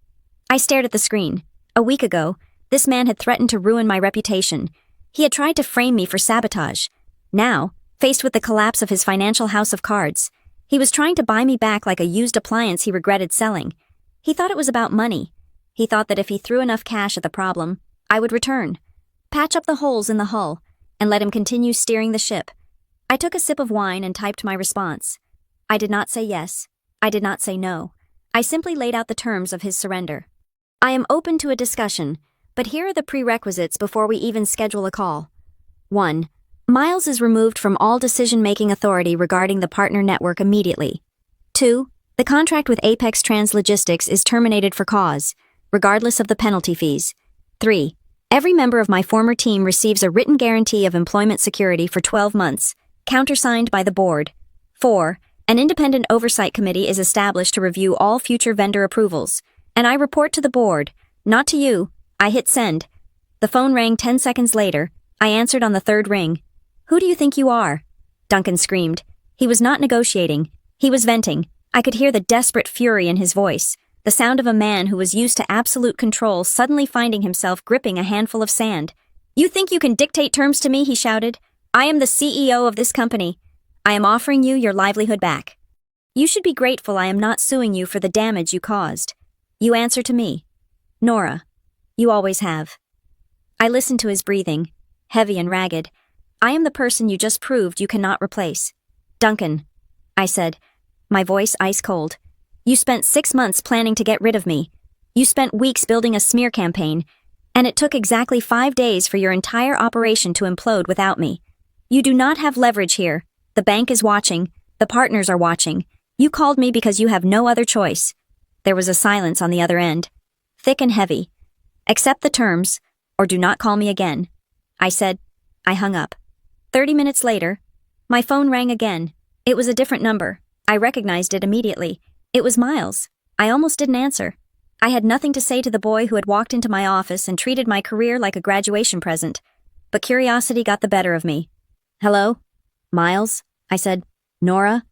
I stared at the screen. A week ago, this man had threatened to ruin my reputation. He had tried to frame me for sabotage. Now, faced with the collapse of his financial house of cards, he was trying to buy me back like a used appliance he regretted selling. He thought it was about money. He thought that if he threw enough cash at the problem, I would return, patch up the holes in the hull, and let him continue steering the ship. I took a sip of wine and typed my response. I did not say yes. I did not say no. I simply laid out the terms of his surrender. "I am open to a discussion, but here are the prerequisites before we even schedule a call. 1. Miles is removed from all decision-making authority regarding the partner network immediately. 2. The contract with Apex Translogistics is terminated for cause, regardless of the penalty fees. 3. Every member of my former team receives a written guarantee of employment security for 12 months, countersigned by the board. 4. An independent oversight committee is established to review all future vendor approvals, and I report to the board, not to you." I hit send. The phone rang 10 seconds later. I answered on the third ring. "Who do you think you are?" Duncan screamed. He was not negotiating. He was venting. I could hear the desperate fury in his voice, the sound of a man who was used to absolute control suddenly finding himself gripping a handful of sand. "You think you can dictate terms to me?" he shouted. "I am the CEO of this company. I am offering you your livelihood back. You should be grateful I am not suing you for the damage you caused. You answer to me, Nora. You always have." I listened to his breathing, heavy and ragged. "I am the person you just proved you cannot replace." "Duncan," I said, my voice ice cold. "You spent 6 months planning to get rid of me. You spent weeks building a smear campaign, and it took exactly 5 days for your entire operation to implode without me. You do not have leverage here. The bank is watching. The partners are watching. You called me because you have no other choice." There was a silence on the other end, thick and heavy. "Accept the terms, or do not call me again," I said. I hung up. 30 minutes later, my phone rang again. It was a different number. I recognized it immediately. It was Miles. I almost didn't answer. I had nothing to say to the boy who had walked into my office and treated my career like a graduation present. But curiosity got the better of me. "Hello? Miles?" I said. "Nora?"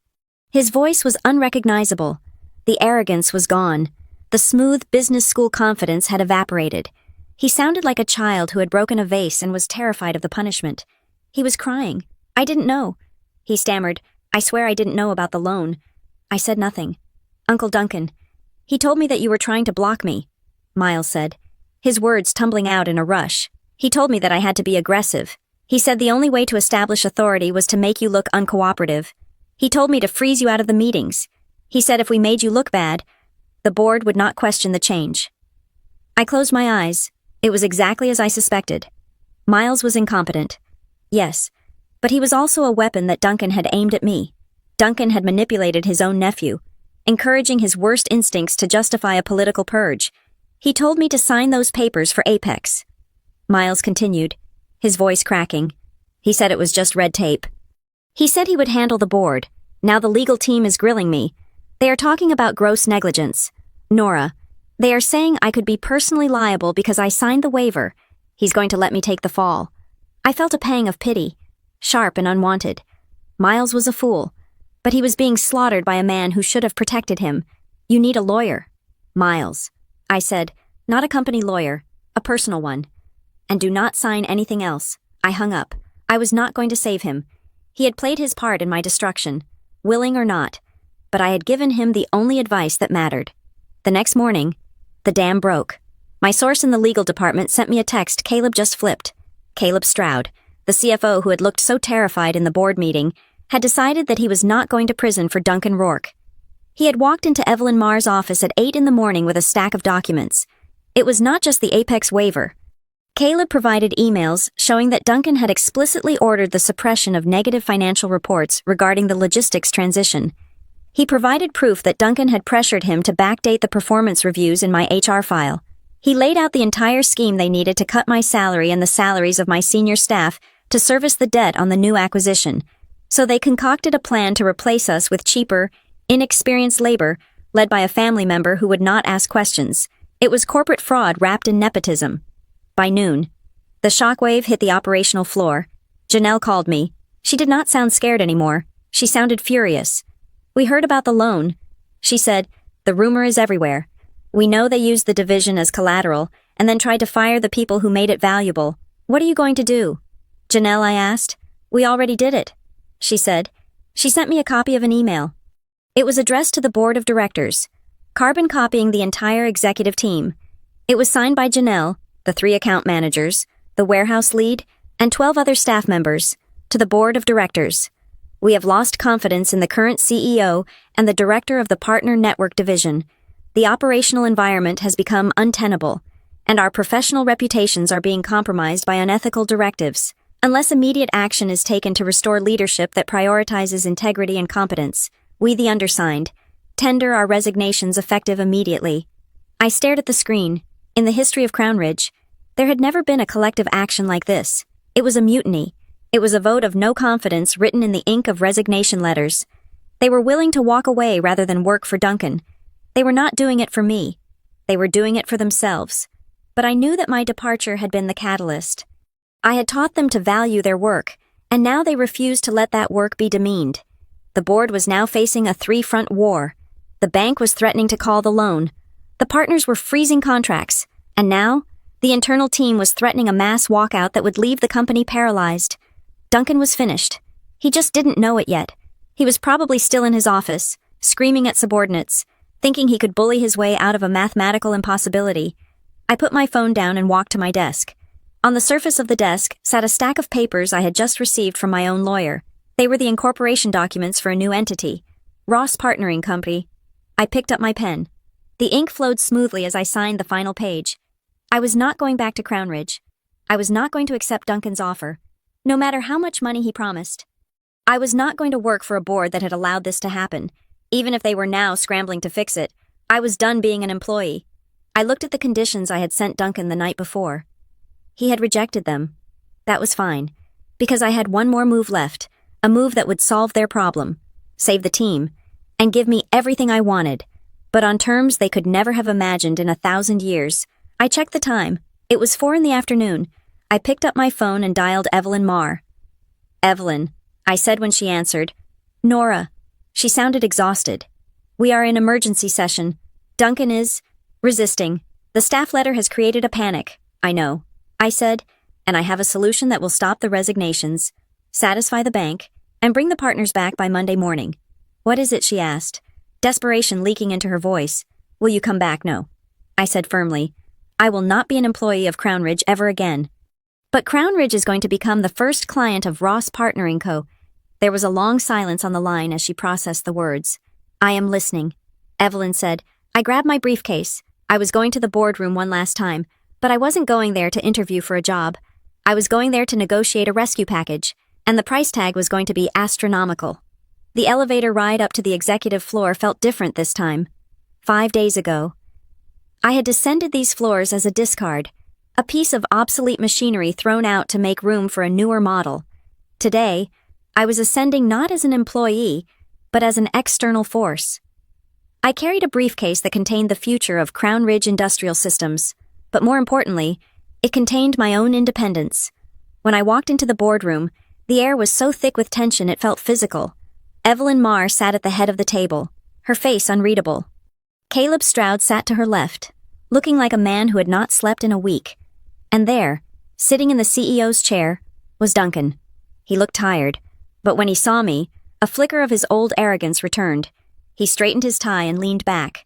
His voice was unrecognizable. The arrogance was gone. The smooth business school confidence had evaporated. He sounded like a child who had broken a vase and was terrified of the punishment. He was crying. "I didn't know." He stammered, "I swear I didn't know about the loan." I said nothing. "Uncle Duncan, he told me that you were trying to block me," Miles said, his words tumbling out in a rush. "He told me that I had to be aggressive. He said the only way to establish authority was to make you look uncooperative. He told me to freeze you out of the meetings. He said if we made you look bad, the board would not question the change." I closed my eyes. It was exactly as I suspected. Miles was incompetent. Yes, but he was also a weapon that Duncan had aimed at me. Duncan had manipulated his own nephew, encouraging his worst instincts to justify a political purge. He told me to sign those papers for Apex. Miles continued, his voice cracking. He said it was just red tape. He said he would handle the board. Now the legal team is grilling me. They are talking about gross negligence. Nora, they are saying I could be personally liable because I signed the waiver. He's going to let me take the fall. I felt a pang of pity, sharp and unwanted. Miles was a fool, but he was being slaughtered by a man who should have protected him. "You need a lawyer." "Miles," I said, "not a company lawyer, a personal one. And do not sign anything else." I hung up. I was not going to save him. He had played his part in my destruction, willing or not, but I had given him the only advice that mattered. The next morning, the dam broke. My source in the legal department sent me a text Caleb just flipped. Caleb Stroud, the CFO who had looked so terrified in the board meeting, had decided that he was not going to prison for Duncan Rourke. He had walked into Evelyn Marr's office at 8 in the morning with a stack of documents. It was not just the Apex waiver. Caleb provided emails showing that Duncan had explicitly ordered the suppression of negative financial reports regarding the logistics transition. He provided proof that Duncan had pressured him to backdate the performance reviews in my HR file. He laid out the entire scheme they needed to cut my salary and the salaries of my senior staff to service the debt on the new acquisition. So they concocted a plan to replace us with cheaper, inexperienced labor, led by a family member who would not ask questions. It was corporate fraud wrapped in nepotism. By noon, the shockwave hit the operational floor. Janelle called me. She did not sound scared anymore. She sounded furious. "We heard about the loan," she said. "The rumor is everywhere. We know they used the division as collateral and then tried to fire the people who made it valuable. What are you going to do?" "Janelle," I asked. "We already did it," she said. She sent me a copy of an email. It was addressed to the board of directors, carbon copying the entire executive team. It was signed by Janelle, the 3 account managers, the warehouse lead, and 12 other staff members, to the board of directors. "We have lost confidence in the current CEO and the director of the partner network division. The operational environment has become untenable, and our professional reputations are being compromised by unethical directives. Unless immediate action is taken to restore leadership that prioritizes integrity and competence, we, the undersigned, tender our resignations effective immediately." I stared at the screen. In the history of Crown Ridge, there had never been a collective action like this. It was a mutiny. It was a vote of no confidence written in the ink of resignation letters. They were willing to walk away rather than work for Duncan. They were not doing it for me. They were doing it for themselves. But I knew that my departure had been the catalyst. I had taught them to value their work, and now they refused to let that work be demeaned. The board was now facing a 3-front war. The bank was threatening to call the loan. The partners were freezing contracts, and now, the internal team was threatening a mass walkout that would leave the company paralyzed. Duncan was finished. He just didn't know it yet. He was probably still in his office, screaming at subordinates, thinking he could bully his way out of a mathematical impossibility. I put my phone down and walked to my desk. On the surface of the desk sat a stack of papers I had just received from my own lawyer. They were the incorporation documents for a new entity, Ross Partnering Company. I picked up my pen. The ink flowed smoothly as I signed the final page. I was not going back to Crown Ridge. I was not going to accept Duncan's offer, no matter how much money he promised. I was not going to work for a board that had allowed this to happen. Even if they were now scrambling to fix it, I was done being an employee. I looked at the conditions I had sent Duncan the night before. He had rejected them. That was fine, because I had one more move left, a move that would solve their problem, save the team, and give me everything I wanted, but on terms they could never have imagined in 1,000 years. I checked the time. It was 4 p.m. I picked up my phone and dialed Evelyn Marr. "Evelyn," I said when she answered. "Nora." She sounded exhausted. "We are in emergency session. Duncan is resisting. The staff letter has created a panic." "I know," I said, "and I have a solution that will stop the resignations, satisfy the bank, and bring the partners back by Monday morning." "What is it?" she asked, desperation leaking into her voice. "Will you come back?" "No," I said firmly. "I will not be an employee of Crown Ridge ever again." "But Crown Ridge is going to become the first client of Ross Partnering Co." There was a long silence on the line as she processed the words. "I am listening," Evelyn said. I grabbed my briefcase. I was going to the boardroom one last time, but I wasn't going there to interview for a job. I was going there to negotiate a rescue package, and the price tag was going to be astronomical. The elevator ride up to the executive floor felt different this time. 5 days ago, I had descended these floors as a discard, a piece of obsolete machinery thrown out to make room for a newer model. Today, I was ascending not as an employee, but as an external force. I carried a briefcase that contained the future of Crown Ridge Industrial Systems, but more importantly, it contained my own independence. When I walked into the boardroom, the air was so thick with tension it felt physical. Evelyn Marr sat at the head of the table, her face unreadable. Caleb Stroud sat to her left, looking like a man who had not slept in a week. And there, sitting in the CEO's chair, was Duncan. He looked tired, but when he saw me, a flicker of his old arrogance returned. He straightened his tie and leaned back,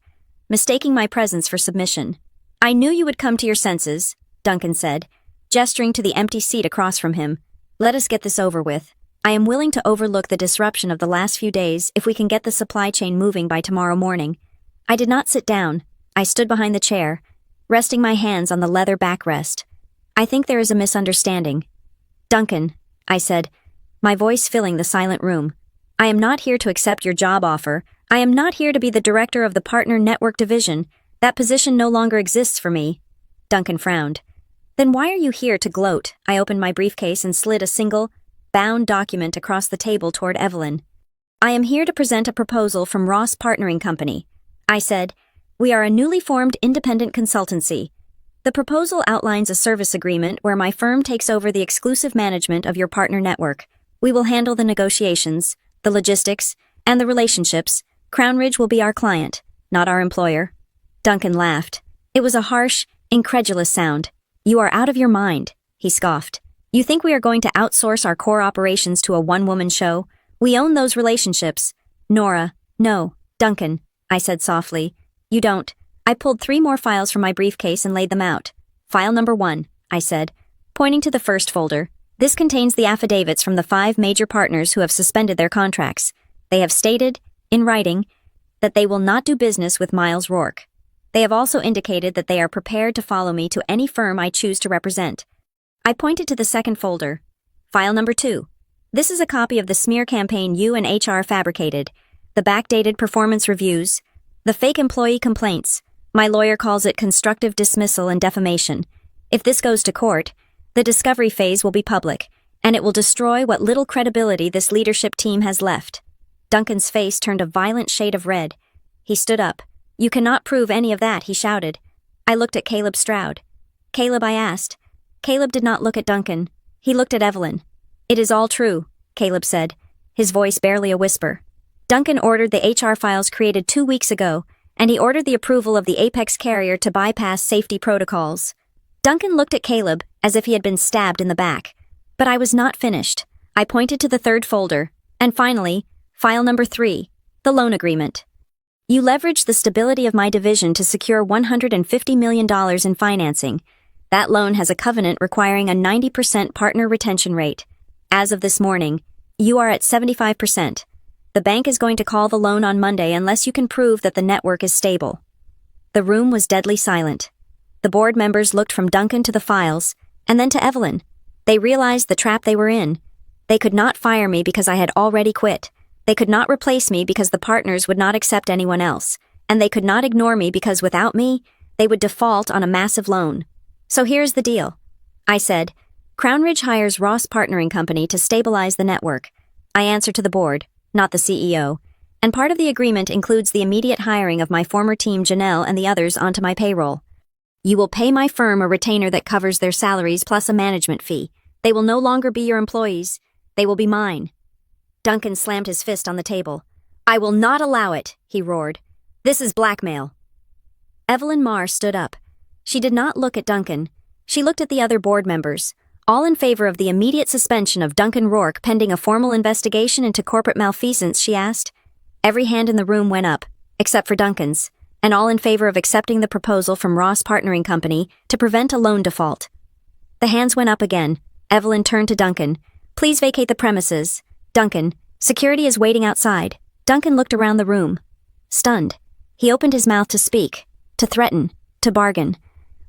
mistaking my presence for submission. "I knew you would come to your senses," Duncan said, gesturing to the empty seat across from him. "Let us get this over with. I am willing to overlook the disruption of the last few days if we can get the supply chain moving by tomorrow morning." I did not sit down. I stood behind the chair, resting my hands on the leather backrest. "I think there is a misunderstanding." "Duncan," I said, my voice filling the silent room. "I am not here to accept your job offer. I am not here to be the director of the Partner Network Division. That position no longer exists for me." Duncan frowned. "Then why are you here to gloat?" I opened my briefcase and slid a single, bound document across the table toward Evelyn. "I am here to present a proposal from Ross Partnering Company," I said. "We are a newly formed independent consultancy. The proposal outlines a service agreement where my firm takes over the exclusive management of your partner network. We will handle the negotiations, the logistics, and the relationships. Crown Ridge will be our client, not our employer." Duncan laughed. It was a harsh, incredulous sound. "You are out of your mind," he scoffed. "You think we are going to outsource our core operations to a one-woman show? We own those relationships." "Nora, no." "Duncan," I said softly. "You don't." I pulled 3 more files from my briefcase and laid them out. "File number 1, I said, pointing to the first folder. "This contains the affidavits from the 5 major partners who have suspended their contracts. They have stated, in writing, that they will not do business with Miles Rourke. They have also indicated that they are prepared to follow me to any firm I choose to represent." I pointed to the second folder. "File number 2. This is a copy of the smear campaign you and HR fabricated, the backdated performance reviews, the fake employee complaints. My lawyer calls it constructive dismissal and defamation. If this goes to court, the discovery phase will be public, and it will destroy what little credibility this leadership team has left." Duncan's face turned a violent shade of red. He stood up. "You cannot prove any of that," he shouted. I looked at Caleb Stroud. "Caleb," I asked. Caleb did not look at Duncan. He looked at Evelyn. "It is all true," Caleb said, his voice barely a whisper. "Duncan ordered the HR files created 2 weeks ago, and he ordered the approval of the Apex carrier to bypass safety protocols." Duncan looked at Caleb as if he had been stabbed in the back. But I was not finished. I pointed to the third folder. And finally, file number 3, the loan agreement. "You leveraged the stability of my division to secure $150 million in financing. That loan has a covenant requiring a 90% partner retention rate. As of this morning, you are at 75%. The bank is going to call the loan on Monday unless you can prove that the network is stable." The room was deadly silent. The board members looked from Duncan to the files, and then to Evelyn. They realized the trap they were in. They could not fire me because I had already quit. They could not replace me because the partners would not accept anyone else. And they could not ignore me because without me, they would default on a massive loan. "So here's the deal," I said. "Crown Ridge hires Ross Partnering Company to stabilize the network. I answer to the board, not the CEO. and part of the agreement includes the immediate hiring of my former team Janelle and the others onto my payroll. You will pay my firm a retainer that covers their salaries plus a management fee. They will no longer be your employees. They will be mine. Duncan slammed his fist on the table. I will not allow it, he roared. This is blackmail. Evelyn Marr stood up. She did not look at Duncan. She looked at the other board members, all in favor of the immediate suspension of Duncan Rourke pending a formal investigation into corporate malfeasance, she asked. Every hand in the room went up, except for Duncan's, and all in favor of accepting the proposal from Ross Partnering Company to prevent a loan default. The hands went up again. Evelyn turned to Duncan. Please vacate the premises. Duncan, security is waiting outside. Duncan looked around the room. Stunned. He opened his mouth to speak, to threaten, to bargain.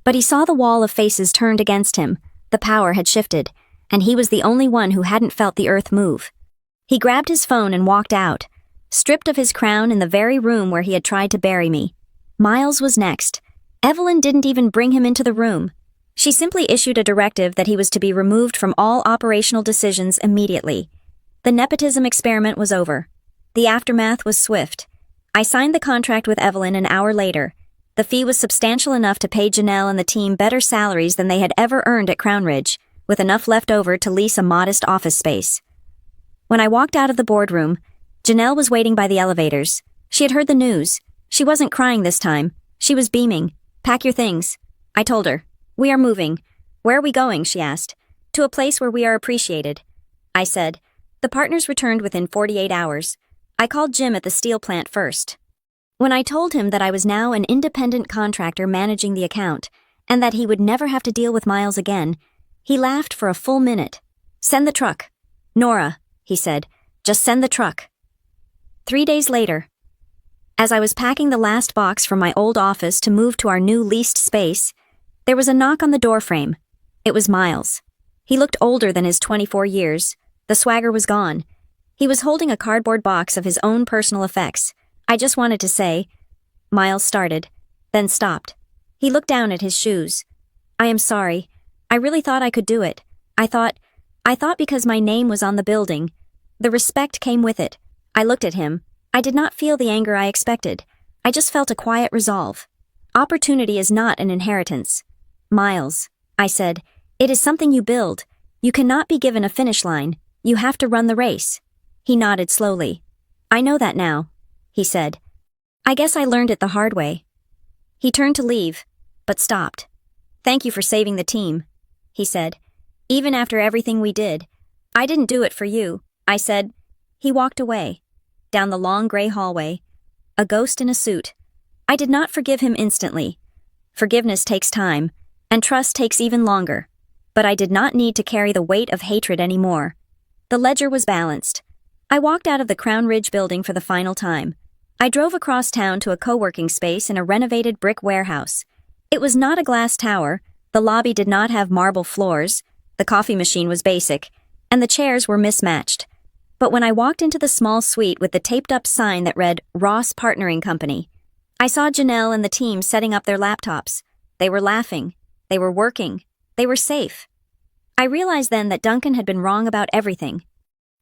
But he saw the wall of faces turned against him. The power had shifted, and he was the only one who hadn't felt the earth move. He grabbed his phone and walked out, stripped of his crown in the very room where he had tried to bury me. Miles was next. Evelyn didn't even bring him into the room. She simply issued a directive that he was to be removed from all operational decisions immediately. The nepotism experiment was over. The aftermath was swift. I signed the contract with Evelyn an hour later. The fee was substantial enough to pay Janelle and the team better salaries than they had ever earned at Crown Ridge, with enough left over to lease a modest office space. When I walked out of the boardroom, Janelle was waiting by the elevators. She had heard the news. She wasn't crying this time. She was beaming. Pack your things. I told her. We are moving. Where are we going? She asked. To a place where we are appreciated. I said. The partners returned within 48 hours. I called Jim at the steel plant first. When I told him that I was now an independent contractor managing the account, and that he would never have to deal with Miles again, he laughed for a full minute. Send the truck. Nora, he said, just send the truck. 3 days later, as I was packing the last box from my old office to move to our new leased space, there was a knock on the doorframe. It was Miles. He looked older than his 24 years. The swagger was gone. He was holding a cardboard box of his own personal effects. I just wanted to say, Miles started, then stopped. He looked down at his shoes. I am sorry. I really thought I could do it. I thought because my name was on the building. The respect came with it. I looked at him. I did not feel the anger I expected. I just felt a quiet resolve. Opportunity is not an inheritance. Miles, I said, it is something you build. You cannot be given a finish line. You have to run the race. He nodded slowly. I know that now, he said. I guess I learned it the hard way. He turned to leave, but stopped. Thank you for saving the team, he said. Even after everything we did. I didn't do it for you, I said. He walked away. Down the long gray hallway. A ghost in a suit. I did not forgive him instantly. Forgiveness takes time, and trust takes even longer. But I did not need to carry the weight of hatred anymore. The ledger was balanced. I walked out of the Crown Ridge building for the final time. I drove across town to a co-working space in a renovated brick warehouse. It was not a glass tower, the lobby did not have marble floors, the coffee machine was basic, and the chairs were mismatched. But when I walked into the small suite with the taped-up sign that read Ross Partnering Company, I saw Janelle and the team setting up their laptops. They were laughing. They were working. They were safe. I realized then that Duncan had been wrong about everything.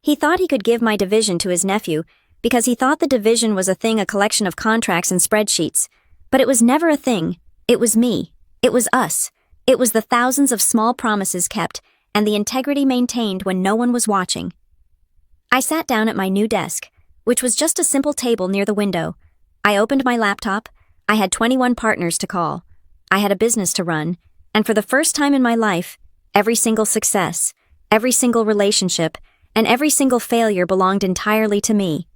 He thought he could give my division to his nephew because he thought the division was a collection of contracts and spreadsheets. But it was never a thing. It was me. It was us. It was the thousands of small promises kept and the integrity maintained when no one was watching. I sat down at my new desk, which was just a simple table near the window. I opened my laptop. I had 21 partners to call. I had a business to run, and for the first time in my life, every single success, every single relationship, and every single failure belonged entirely to me.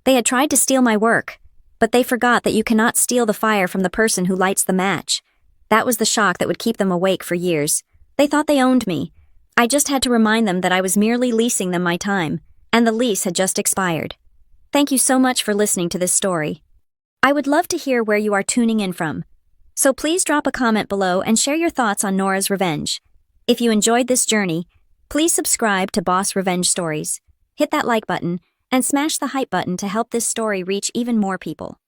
They had tried to steal my work, but they forgot that you cannot steal the fire from the person who lights the match. That was the shock that would keep them awake for years. They thought they owned me. I just had to remind them that I was merely leasing them my time, and the lease had just expired. Thank you so much for listening to this story. I would love to hear where you are tuning in from. So please drop a comment below and share your thoughts on Nora's revenge. If you enjoyed this journey, please subscribe to Boss Revenge Stories. Hit that like button and smash the hype button to help this story reach even more people.